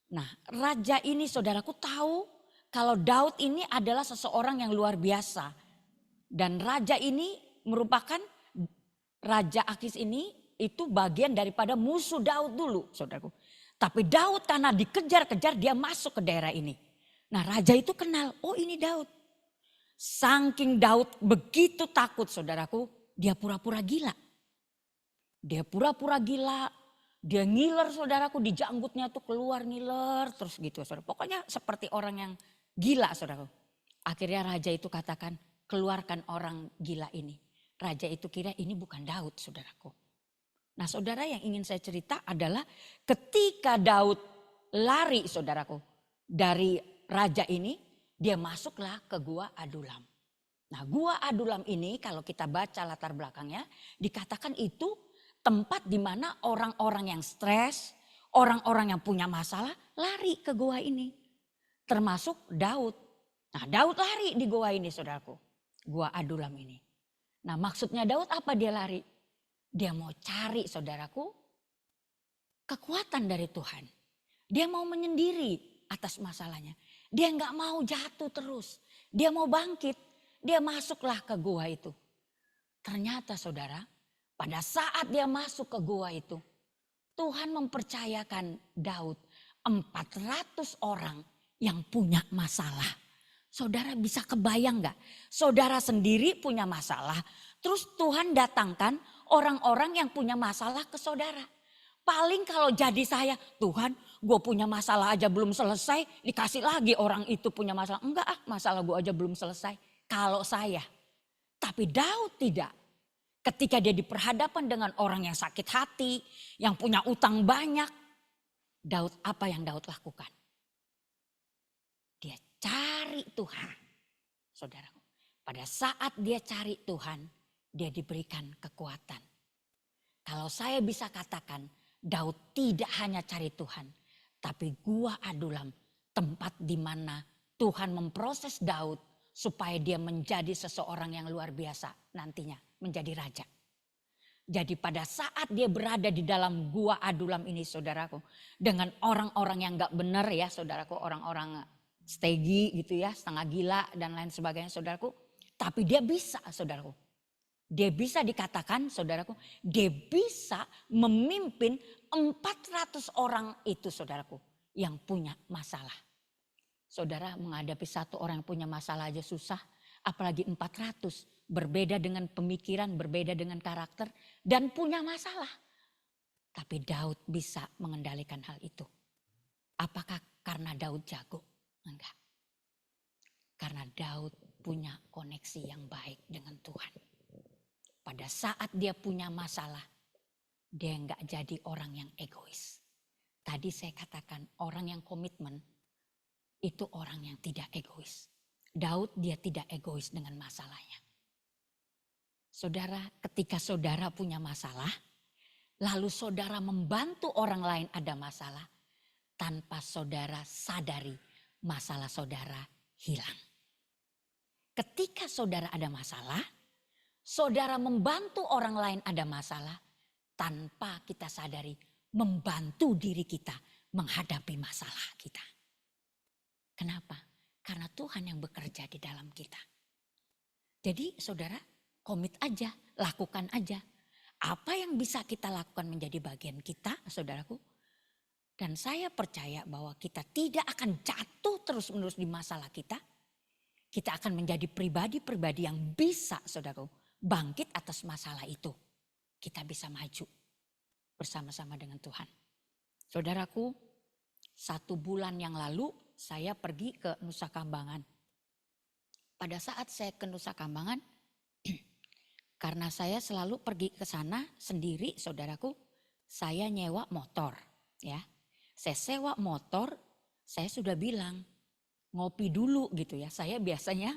Nah raja ini saudaraku tahu kalau Daud ini adalah seseorang yang luar biasa. Dan raja ini merupakan Raja Akis ini itu bagian daripada musuh Daud dulu saudaraku. Tapi Daud karena dikejar-kejar dia masuk ke daerah ini. Nah raja itu kenal, oh ini Daud. Saking Daud begitu takut saudaraku, dia pura-pura gila. Dia pura-pura gila, dia ngiler saudaraku di janggutnya tuh keluar ngiler terus gitu saudara. Pokoknya seperti orang yang gila saudaraku. Akhirnya raja itu katakan, keluarkan orang gila ini. Raja itu kira ini bukan Daud saudaraku. Nah saudara yang ingin saya cerita adalah ketika Daud lari saudaraku dari raja ini. Dia masuklah ke gua Adulam. Nah gua Adulam ini kalau kita baca latar belakangnya. Dikatakan itu tempat di mana orang-orang yang stres. Orang-orang yang punya masalah lari ke gua ini. Termasuk Daud. Nah Daud lari di gua ini saudaraku. Gua Adulam ini. Nah maksudnya Daud apa dia lari? Dia mau cari saudaraku kekuatan dari Tuhan. Dia mau menyendiri atas masalahnya. Dia nggak mau jatuh terus. Dia mau bangkit. Dia masuklah ke gua itu. Ternyata saudara, pada saat dia masuk ke gua itu, Tuhan mempercayakan Daud 400 orang yang punya masalah. Saudara bisa kebayang gak? Saudara sendiri punya masalah. Terus Tuhan datangkan orang-orang yang punya masalah ke saudara. Paling kalau jadi saya, Tuhan gue punya masalah aja belum selesai. Dikasih lagi orang itu punya masalah. Enggak masalah gue aja belum selesai. Kalau saya. Tapi Daud tidak. Ketika dia diperhadapkan dengan orang yang sakit hati. Yang punya utang banyak. Daud, apa yang Daud lakukan? Dia cari Tuhan. Saudaraku, pada saat dia cari Tuhan, dia diberikan kekuatan. Kalau saya bisa katakan, Daud tidak hanya cari Tuhan, tapi gua Adulam, tempat di mana Tuhan memproses Daud supaya dia menjadi seseorang yang luar biasa nantinya, menjadi raja. Jadi pada saat dia berada di dalam gua Adulam ini saudaraku, dengan orang-orang yang gak benar ya saudaraku, orang-orang stegi gitu ya, setengah gila dan lain sebagainya saudaraku. Tapi dia bisa saudaraku. Dia bisa dikatakan saudaraku, dia bisa memimpin 400 orang itu saudaraku yang punya masalah. Saudara menghadapi satu orang yang punya masalah aja susah, apalagi 400. Berbeda dengan pemikiran, berbeda dengan karakter dan punya masalah. Tapi Daud bisa mengendalikan hal itu. Apakah karena Daud jago? Enggak. Karena Daud punya koneksi yang baik dengan Tuhan. Pada saat dia punya masalah, dia enggak jadi orang yang egois. Tadi saya katakan orang yang komitmen itu orang yang tidak egois. Daud dia tidak egois dengan masalahnya. Saudara, ketika saudara punya masalah, lalu saudara membantu orang lain ada masalah, tanpa saudara sadari masalah saudara hilang. Ketika saudara ada masalah, saudara membantu orang lain ada masalah, tanpa kita sadari membantu diri kita menghadapi masalah kita. Kenapa? Karena Tuhan yang bekerja di dalam kita. Jadi saudara, komit aja, lakukan aja. Apa yang bisa kita lakukan menjadi bagian kita, saudaraku. Dan saya percaya bahwa kita tidak akan jatuh terus-menerus di masalah kita. Kita akan menjadi pribadi-pribadi yang bisa, saudaraku, bangkit atas masalah itu. Kita bisa maju bersama-sama dengan Tuhan. Saudaraku, 1 bulan yang lalu saya pergi ke Nusa Kambangan. Pada saat saya ke Nusa Kambangan, karena saya selalu pergi ke sana sendiri saudaraku, saya nyewa motor ya. Saya sewa motor, saya sudah bilang ngopi dulu gitu ya. Saya biasanya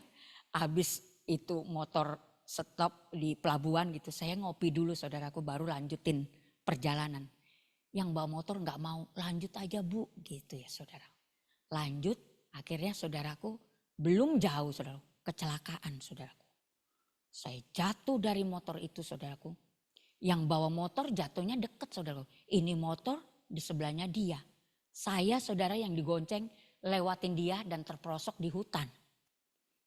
habis itu motor stop di pelabuhan gitu, saya ngopi dulu saudaraku baru lanjutin perjalanan. Yang bawa motor nggak mau, lanjut aja bu gitu ya saudara. Lanjut, akhirnya saudaraku belum jauh saudaraku, kecelakaan saudaraku. Saya jatuh dari motor itu saudaraku. Yang bawa motor jatuhnya deket saudaraku. Ini motor di sebelahnya dia. Saya saudara yang digonceng lewatin dia dan terperosok di hutan.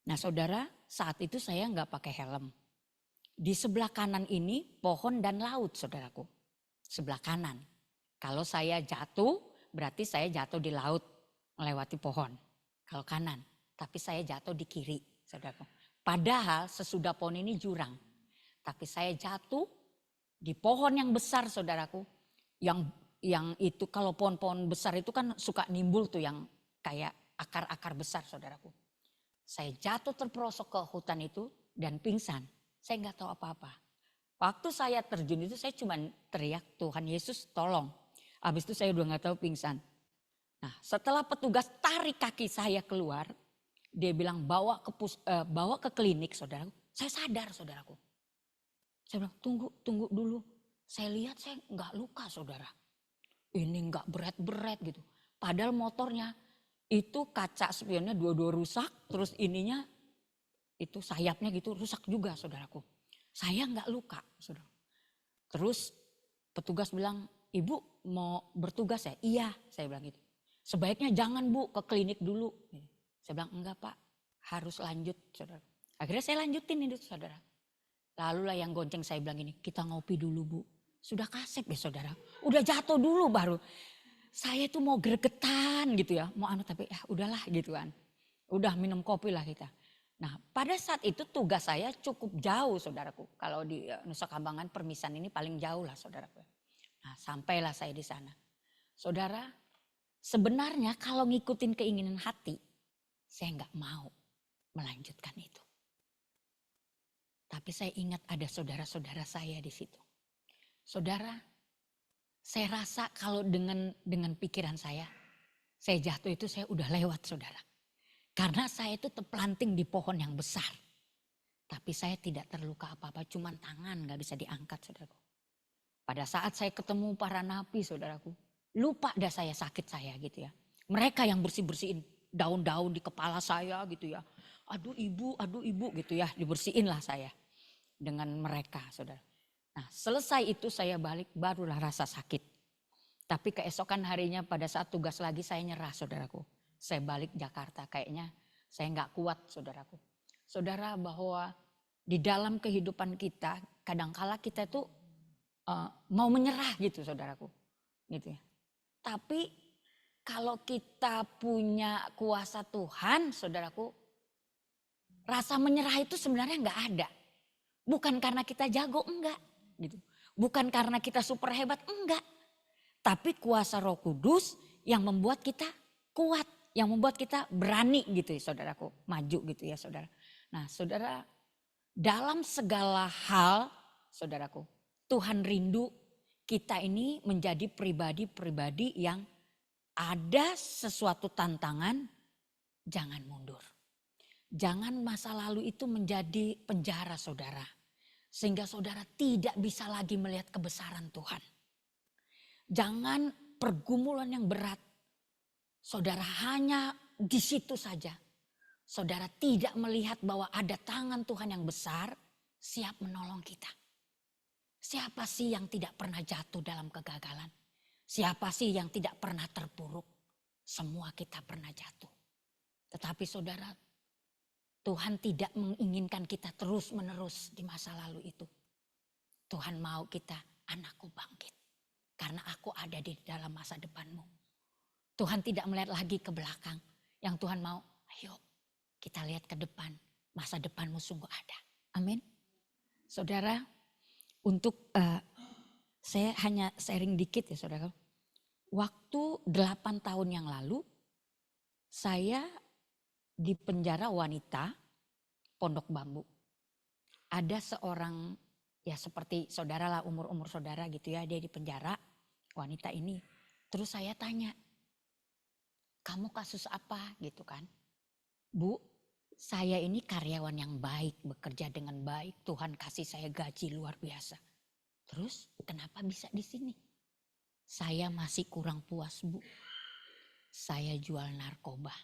Nah saudara, saat itu saya nggak pakai helm. Di sebelah kanan ini pohon dan laut saudaraku. Sebelah kanan. Kalau saya jatuh berarti saya jatuh di laut melewati pohon. Kalau kanan. Tapi saya jatuh di kiri saudaraku. Padahal sesudah pohon ini jurang. Tapi saya jatuh di pohon yang besar saudaraku. Yang itu kalau pohon-pohon besar itu kan suka nimbul tuh yang kayak akar-akar besar saudaraku. Saya jatuh terperosok ke hutan itu dan pingsan. Saya nggak tahu apa-apa. Waktu saya terjun itu saya cuma teriak Tuhan Yesus tolong. Habis itu saya udah nggak tahu pingsan. Nah setelah petugas tarik kaki saya keluar. Dia bilang bawa ke klinik saudaraku. Saya sadar saudaraku. Saya bilang tunggu dulu. Saya lihat saya nggak luka saudara. Ini nggak berat-berat gitu. Padahal motornya itu kaca spionnya dua-dua rusak, terus ininya itu sayapnya gitu rusak juga saudaraku. Saya nggak luka saudara. Terus petugas bilang, ibu mau bertugas ya? Iya, saya bilang gitu. Sebaiknya jangan bu, ke klinik dulu. Saya bilang enggak pak, harus lanjut saudara. Akhirnya saya lanjutin itu saudara. Lalu lah yang gonceng saya bilang ini, kita ngopi dulu bu. Sudah kasep ya saudara, udah jatuh dulu baru. Saya tuh mau gregetan gitu ya, mau tapi ya udahlah gitu kan. Udah minum kopi lah kita. Nah pada saat itu tugas saya cukup jauh saudaraku. Kalau di Nusa Kambangan Permisan ini paling jauh lah saudaraku. Nah sampailah saya di sana. Saudara, sebenarnya kalau ngikutin keinginan hati, saya nggak mau melanjutkan itu. Tapi saya ingat ada saudara-saudara saya di situ. Saudara, saya rasa kalau dengan pikiran saya jatuh itu saya udah lewat saudara. Karena saya itu terpelanting di pohon yang besar. Tapi saya tidak terluka apa-apa, cuman tangan gak bisa diangkat saudaraku. Pada saat saya ketemu para napi saudaraku, lupa dah saya sakit saya gitu ya. Mereka yang bersih-bersihin daun-daun di kepala saya gitu ya. Aduh ibu gitu ya, dibersihin lah saya dengan mereka saudara. Nah selesai itu saya balik barulah rasa sakit. Tapi keesokan harinya pada saat tugas lagi saya nyerah saudaraku. Saya balik Jakarta kayaknya saya nggak kuat saudaraku. Saudara bahwa di dalam kehidupan kita kadangkala kita itu mau menyerah gitu saudaraku. Gitu ya. Tapi kalau kita punya kuasa Tuhan saudaraku, rasa menyerah itu sebenarnya nggak ada. Bukan karena kita jago, enggak. Gitu. Bukan karena kita super hebat, enggak. Tapi kuasa Roh Kudus yang membuat kita kuat. Yang membuat kita berani gitu ya saudaraku. Maju gitu ya saudara. Nah saudara, dalam segala hal saudaraku, Tuhan rindu kita ini menjadi pribadi-pribadi yang ada sesuatu tantangan, jangan mundur. Jangan masa lalu itu menjadi penjara saudara. Sehingga saudara tidak bisa lagi melihat kebesaran Tuhan. Jangan pergumulan yang berat. Saudara hanya di situ saja. Saudara tidak melihat bahwa ada tangan Tuhan yang besar siap menolong kita. Siapa sih yang tidak pernah jatuh dalam kegagalan? Siapa sih yang tidak pernah terpuruk? Semua kita pernah jatuh. Tetapi saudara, Tuhan tidak menginginkan kita terus menerus di masa lalu itu. Tuhan mau kita, anakku bangkit. Karena aku ada di dalam masa depanmu. Tuhan tidak melihat lagi ke belakang. Yang Tuhan mau, ayo kita lihat ke depan. Masa depanmu sungguh ada. Amin. Saudara, untuk saya hanya sharing dikit ya saudara. Waktu 8 tahun yang lalu, saya di penjara wanita Pondok Bambu. Ada seorang ya seperti saudara lah, umur-umur saudara gitu ya, dia di penjara wanita ini. Terus saya tanya, kamu kasus apa gitu kan? Bu, saya ini karyawan yang baik, bekerja dengan baik, Tuhan kasih saya gaji luar biasa. Terus kenapa bisa di sini? Saya masih kurang puas bu. Saya jual narkoba.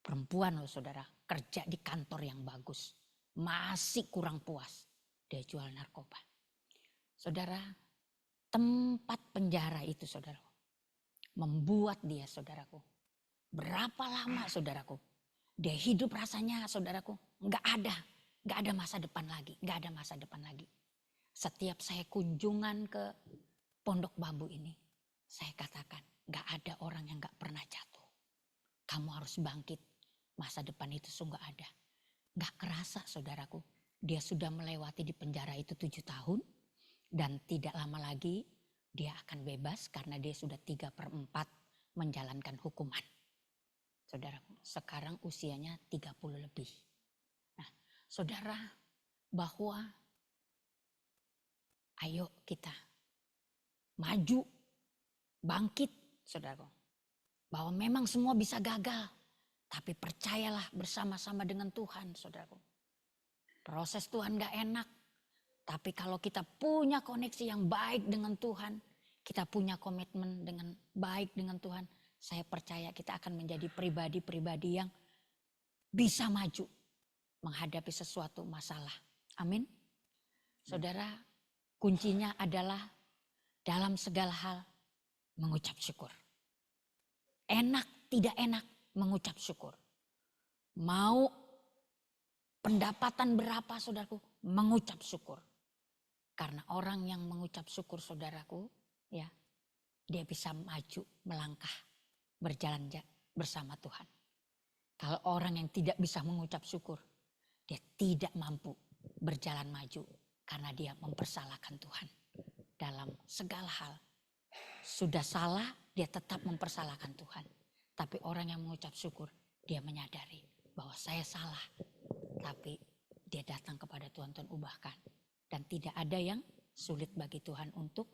Perempuan loh saudara, kerja di kantor yang bagus. Masih kurang puas, dia jual narkoba. Saudara, tempat penjara itu saudara, membuat dia saudaraku. Berapa lama saudaraku? Dia hidup rasanya saudaraku, nggak ada masa depan lagi, nggak ada masa depan lagi. Setiap saya kunjungan ke Pondok Bambu ini, saya katakan nggak ada orang yang nggak pernah jatuh. Kamu harus bangkit, masa depan itu sungguh ada. Nggak kerasa saudaraku, dia sudah melewati di penjara itu 7 tahun dan tidak lama lagi dia akan bebas karena dia sudah 3/4 menjalankan hukuman. Saudaraku, sekarang usianya 30 lebih. Nah, saudara, bahwa ayo kita maju, bangkit, saudaraku. Bahwa memang semua bisa gagal, tapi percayalah bersama-sama dengan Tuhan, saudaraku. Proses Tuhan gak enak, tapi kalau kita punya koneksi yang baik dengan Tuhan, kita punya komitmen dengan baik dengan Tuhan, saya percaya kita akan menjadi pribadi-pribadi yang bisa maju menghadapi sesuatu masalah. Amin. Saudara, kuncinya adalah dalam segala hal mengucap syukur. Enak, tidak enak mengucap syukur. Mau pendapatan berapa saudaraku, mengucap syukur. Karena orang yang mengucap syukur saudaraku, ya, dia bisa maju, melangkah, berjalan bersama Tuhan. Kalau orang yang tidak bisa mengucap syukur, dia tidak mampu berjalan maju karena dia mempersalahkan Tuhan dalam segala hal. Sudah salah, dia tetap mempersalahkan Tuhan. Tapi orang yang mengucap syukur, dia menyadari bahwa saya salah. Tapi dia datang kepada Tuhan, Tuhan ubahkan. Dan tidak ada yang sulit bagi Tuhan untuk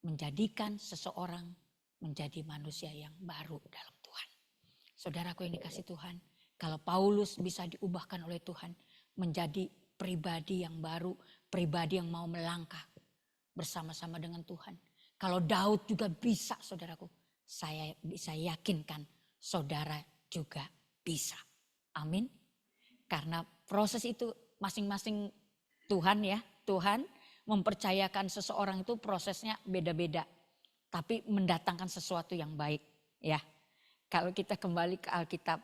menjadikan seseorang menjadi manusia yang baru dalam Tuhan. Saudaraku yang dikasih Tuhan, kalau Paulus bisa diubahkan oleh Tuhan menjadi pribadi yang baru, pribadi yang mau melangkah bersama-sama dengan Tuhan. Kalau Daud juga bisa, saudaraku, saya bisa yakinkan saudara juga bisa. Amin. Karena proses itu masing-masing Tuhan ya, Tuhan mempercayakan seseorang itu prosesnya beda-beda. Tapi mendatangkan sesuatu yang baik ya. Kalau kita kembali ke Alkitab,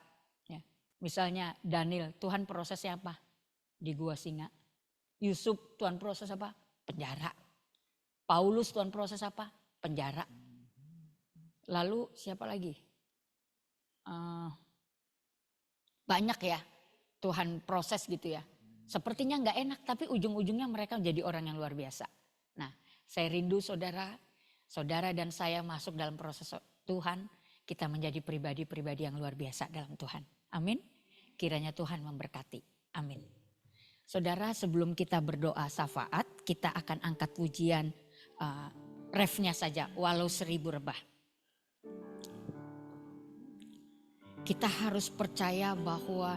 ya, misalnya Daniel, Tuhan prosesnya apa? Di gua singa. Yusuf, Tuhan proses apa? Penjara. Paulus, Tuhan proses apa? Penjara. Lalu siapa lagi? Banyak ya Tuhan proses gitu ya. Sepertinya nggak enak tapi ujung-ujungnya mereka menjadi orang yang luar biasa. Nah, saya rindu saudara dan saya masuk dalam proses Tuhan. Kita menjadi pribadi-pribadi yang luar biasa dalam Tuhan. Amin. Kiranya Tuhan memberkati. Amin. Saudara, sebelum kita berdoa syafaat, kita akan angkat pujian refnya saja, walau 1000 rebah. Kita harus percaya bahwa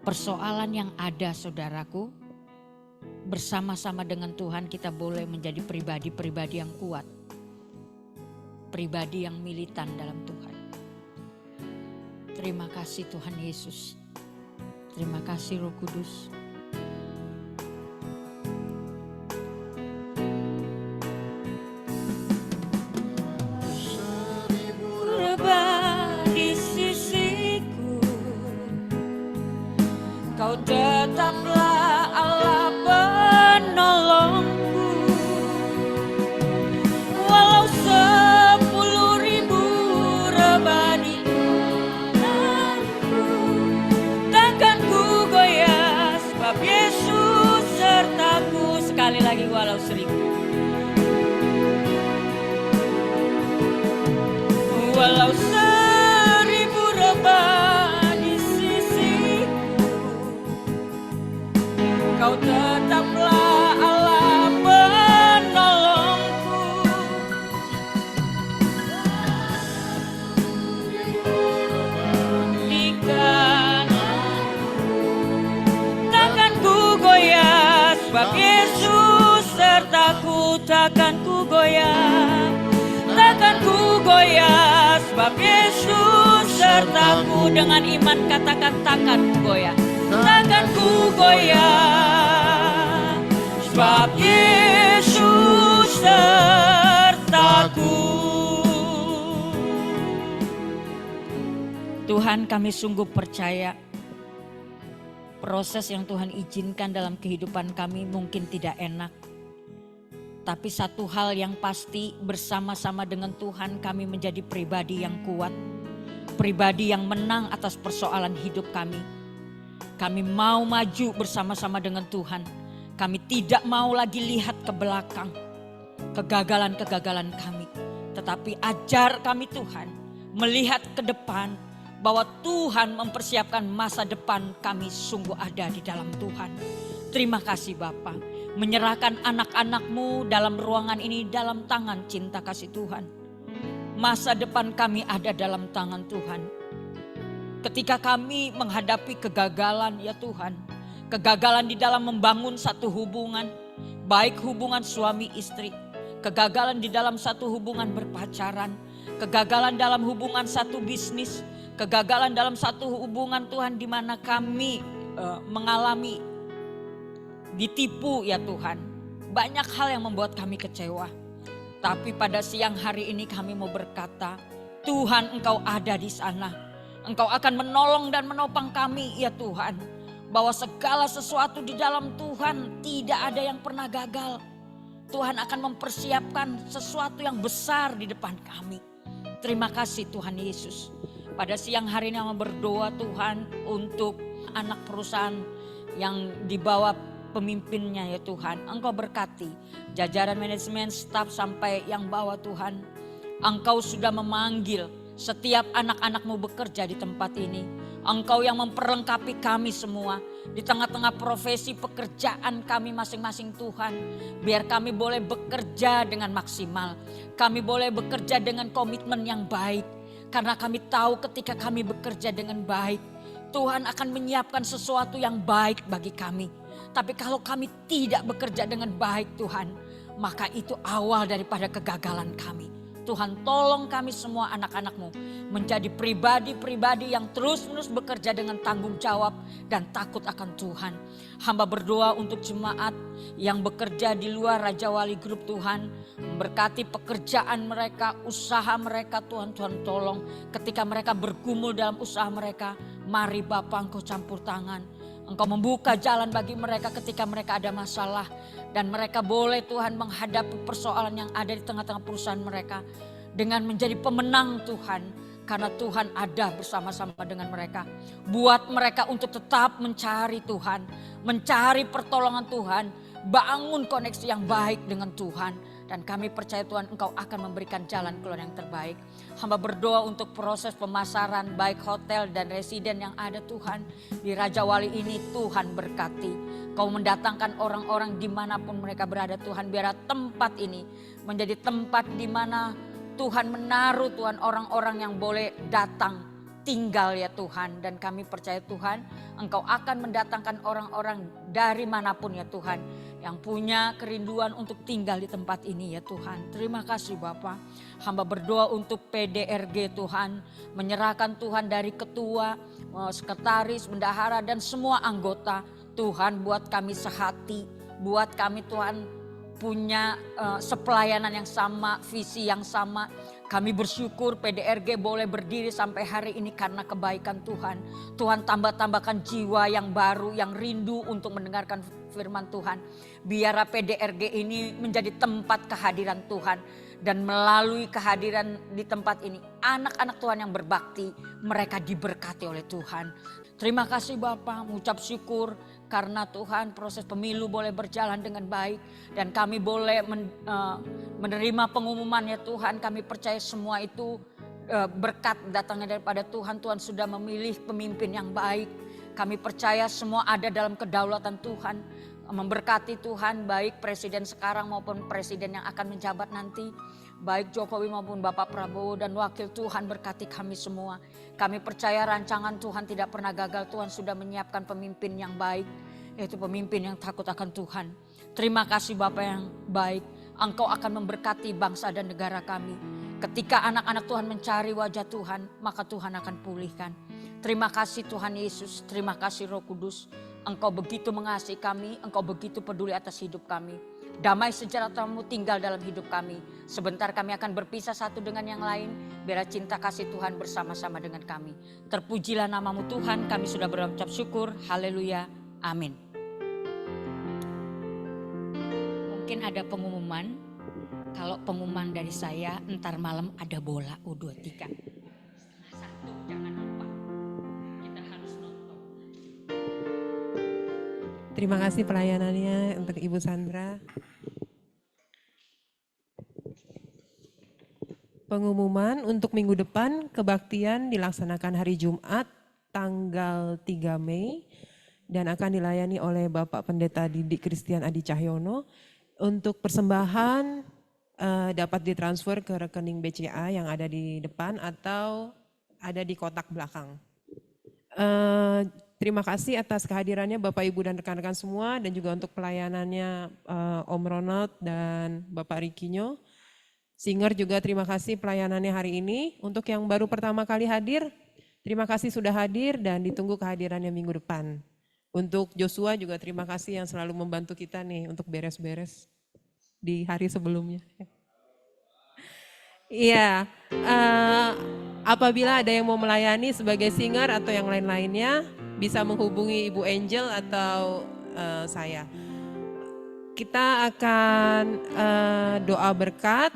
persoalan yang ada saudaraku, bersama-sama dengan Tuhan kita boleh menjadi pribadi-pribadi yang kuat. Pribadi yang militan dalam Tuhan. Terima kasih Tuhan Yesus. Terima kasih Roh Kudus. Rebah di sisiku, Kau tetaplah Allah penolongku. Walau 10.000 rebah di tanganku, takkan ku goyah sebab Yesus sertaku. Sekali lagi walau 1000. Walau 1000 rebah di sisiku, Kau tetaplah Allah penolongku. Di kananku takkan ku goyah sebab Yesus sertaku. Takkan ku goyah, takkan ku goyah sebab Yesus sertaku. Dengan iman katakan takkan ku goyah. Takkan ku goyah sebab Yesus sertaku. Tuhan, kami sungguh percaya proses yang Tuhan izinkan dalam kehidupan kami mungkin tidak enak. Tapi satu hal yang pasti, bersama-sama dengan Tuhan kami menjadi pribadi yang kuat. Pribadi yang menang atas persoalan hidup kami. Kami mau maju bersama-sama dengan Tuhan. Kami tidak mau lagi lihat ke belakang kegagalan-kegagalan kami. Tetapi ajar kami Tuhan melihat ke depan bahwa Tuhan mempersiapkan masa depan kami sungguh ada di dalam Tuhan. Terima kasih Bapa, menyerahkan anak-anak-Mu dalam ruangan ini dalam tangan cinta kasih Tuhan. Masa depan kami ada dalam tangan Tuhan. Ketika kami menghadapi kegagalan ya Tuhan, kegagalan di dalam membangun satu hubungan, baik hubungan suami istri, kegagalan di dalam satu hubungan berpacaran, Kegagalan dalam hubungan satu bisnis, kegagalan dalam satu hubungan Tuhan di mana kami mengalami ditipu ya Tuhan. Banyak hal yang membuat kami kecewa. Tapi pada siang hari ini kami mau berkata, Tuhan Engkau ada di sana. Engkau akan menolong dan menopang kami ya Tuhan. Bahwa segala sesuatu di dalam Tuhan tidak ada yang pernah gagal. Tuhan akan mempersiapkan sesuatu yang besar di depan kami. Terima kasih Tuhan Yesus. Pada siang hari ini kami berdoa Tuhan untuk anak perusahaan yang dibawa pemimpinnya ya Tuhan. Engkau berkati jajaran manajemen, staf sampai yang bawah Tuhan. Engkau sudah memanggil setiap anak-anak-Mu bekerja di tempat ini. Engkau yang memperlengkapi kami semua. Di tengah-tengah profesi pekerjaan kami masing-masing Tuhan. Biar kami boleh bekerja dengan maksimal. Kami boleh bekerja dengan komitmen yang baik. Karena kami tahu ketika kami bekerja dengan baik, Tuhan akan menyiapkan sesuatu yang baik bagi kami. Tapi kalau kami tidak bekerja dengan baik Tuhan, maka itu awal daripada kegagalan kami. Tuhan tolong kami semua anak-anak-Mu menjadi pribadi-pribadi yang terus-menerus bekerja dengan tanggung jawab dan takut akan Tuhan. Hamba berdoa untuk jemaat yang bekerja di luar Raja Wali Group Tuhan. Memberkati pekerjaan mereka, usaha mereka Tuhan. Tuhan tolong ketika mereka bergumul dalam usaha mereka. Mari Bapa Engkau campur tangan. Engkau membuka jalan bagi mereka ketika mereka ada masalah. Dan mereka boleh Tuhan menghadapi persoalan yang ada di tengah-tengah perusahaan mereka. Dengan menjadi pemenang Tuhan. Karena Tuhan ada bersama-sama dengan mereka. Buat mereka untuk tetap mencari Tuhan. Mencari pertolongan Tuhan. Bangun koneksi yang baik dengan Tuhan. Dan kami percaya Tuhan Engkau akan memberikan jalan keluar yang terbaik. Hamba berdoa untuk proses pemasaran baik hotel dan residen yang ada Tuhan. Di Raja Wali ini Tuhan berkati. Kau mendatangkan orang-orang dimanapun mereka berada Tuhan. Biar tempat ini menjadi tempat di mana Tuhan menaruh Tuhan orang-orang yang boleh datang tinggal ya Tuhan. Dan kami percaya Tuhan Engkau akan mendatangkan orang-orang dari manapun ya Tuhan. Yang punya kerinduan untuk tinggal di tempat ini ya Tuhan. Terima kasih Bapa. Hamba berdoa untuk PDRG Tuhan. Menyerahkan Tuhan dari ketua, sekretaris, bendahara dan semua anggota. Tuhan buat kami sehati. Buat kami Tuhan punya sepelayanan yang sama, visi yang sama. Kami bersyukur PDRG boleh berdiri sampai hari ini karena kebaikan Tuhan. Tuhan tambah-tambahkan jiwa yang baru, yang rindu untuk mendengarkan firman Tuhan. Biar PDRG ini menjadi tempat kehadiran Tuhan. Dan melalui kehadiran di tempat ini, anak-anak Tuhan yang berbakti, mereka diberkati oleh Tuhan. Terima kasih Bapa, mengucap syukur karena Tuhan proses pemilu boleh berjalan dengan baik. Dan kami boleh menerima pengumuman ya Tuhan, kami percaya semua itu berkat datangnya daripada Tuhan. Tuhan sudah memilih pemimpin yang baik. Kami percaya semua ada dalam kedaulatan Tuhan. Memberkati Tuhan baik presiden sekarang maupun presiden yang akan menjabat nanti. Baik Jokowi maupun Bapak Prabowo dan wakil Tuhan berkati kami semua. Kami percaya rancangan Tuhan tidak pernah gagal. Tuhan sudah menyiapkan pemimpin yang baik. Yaitu pemimpin yang takut akan Tuhan. Terima kasih Bapak yang baik. Engkau akan memberkati bangsa dan negara kami. Ketika anak-anak Tuhan mencari wajah Tuhan, maka Tuhan akan pulihkan. Terima kasih Tuhan Yesus. Terima kasih Roh Kudus. Engkau begitu mengasihi kami, Engkau begitu peduli atas hidup kami. Damai sejahtera-Mu tinggal dalam hidup kami. Sebentar kami akan berpisah satu dengan yang lain. Biar cinta kasih Tuhan bersama-sama dengan kami. Terpujilah nama-Mu Tuhan, kami sudah berucap syukur. Haleluya, amin. Mungkin ada pengumuman. Kalau pengumuman dari saya, entar malam ada bola U23. 1:30, jangan lupa. Kita harus nonton. Terima kasih pelayanannya untuk Ibu Sandra. Pengumuman untuk minggu depan kebaktian dilaksanakan hari Jumat tanggal 3 Mei dan akan dilayani oleh Bapak Pendeta Didik Christian Adi Cahyono. Untuk persembahan dapat ditransfer ke rekening BCA yang ada di depan atau ada di kotak belakang. Terima kasih atas kehadirannya Bapak Ibu dan rekan-rekan semua dan juga untuk pelayanannya Om Ronald dan Bapak Rikinyo. Singer juga terima kasih pelayanannya hari ini. Untuk yang baru pertama kali hadir, terima kasih sudah hadir dan ditunggu kehadirannya minggu depan. Untuk Joshua juga terima kasih yang selalu membantu kita nih untuk beres-beres di hari sebelumnya. Iya, apabila ada yang mau melayani sebagai singer atau yang lain-lainnya, bisa menghubungi Ibu Angel atau saya. Kita akan doa berkat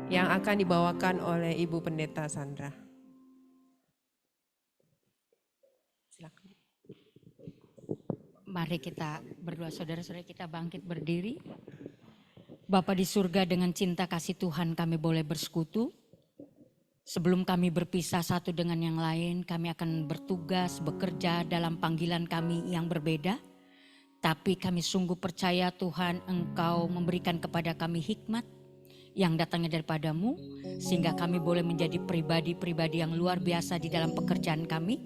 yang akan dibawakan oleh Ibu Pendeta Sandra. Silakan. Mari kita berdoa, saudara-saudara, kita bangkit berdiri. Bapa di surga, dengan cinta kasih Tuhan kami boleh bersekutu. Sebelum kami berpisah satu dengan yang lain, kami akan bertugas, bekerja dalam panggilan kami yang berbeda. Tapi kami sungguh percaya Tuhan, Engkau memberikan kepada kami hikmat yang datangnya daripadamu, sehingga kami boleh menjadi pribadi-pribadi yang luar biasa di dalam pekerjaan kami.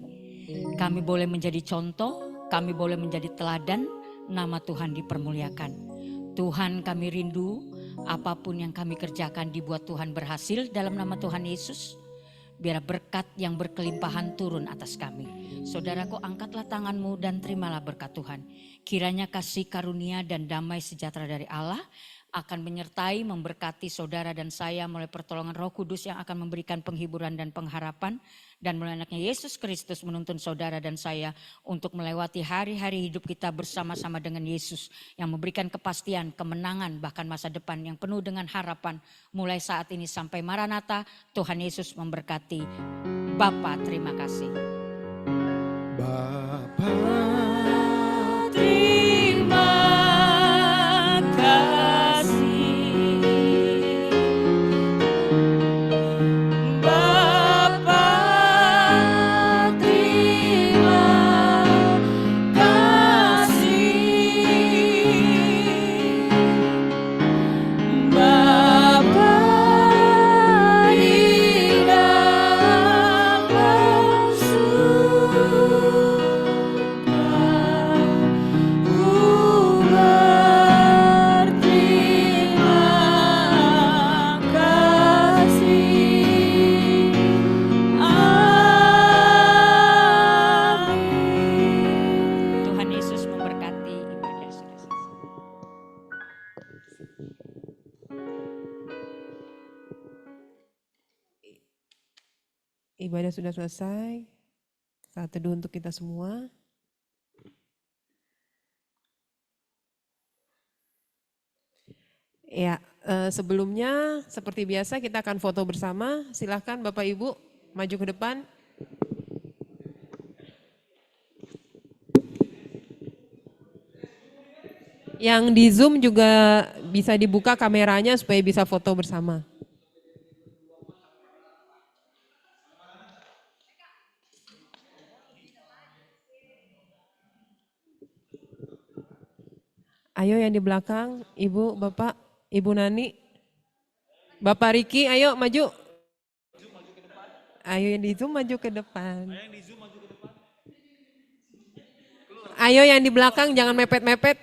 Kami boleh menjadi contoh, kami boleh menjadi teladan, nama Tuhan dipermuliakan. Tuhan, kami rindu apapun yang kami kerjakan dibuat Tuhan berhasil dalam nama Tuhan Yesus. Biar berkat yang berkelimpahan turun atas kami. Saudaraku, angkatlah tanganmu dan terimalah berkat Tuhan. Kiranya kasih karunia dan damai sejahtera dari Allah akan menyertai, memberkati saudara dan saya melalui pertolongan Roh Kudus yang akan memberikan penghiburan dan pengharapan, dan melalui anaknya Yesus Kristus menuntun saudara dan saya untuk melewati hari-hari hidup kita bersama-sama dengan Yesus yang memberikan kepastian, kemenangan, bahkan masa depan yang penuh dengan harapan mulai saat ini sampai Maranatha. Tuhan Yesus memberkati. Bapa, terima kasih. Bapa, Terima kasih. Bapa, terima kasih. Bapa, indah bersyukur. Tuhan Yesus memberkati ibadah sudah selesai. Ibadah sudah selesai. Saat teduh untuk kita semua. Ya, sebelumnya seperti biasa kita akan foto bersama. Silahkan Bapak Ibu maju ke depan. Yang di Zoom juga bisa dibuka kameranya supaya bisa foto bersama. Ayo yang di belakang, Ibu, Bapak, Ibu Nani, Bapak Riki, ayo maju. Ayo yang di Zoom maju ke depan. Ayo yang di belakang jangan mepet-mepet.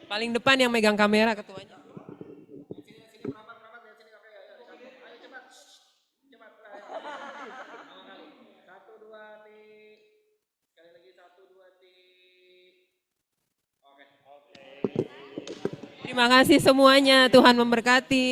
Paling depan yang megang kamera ketuanya. Terima kasih semuanya, Tuhan memberkati.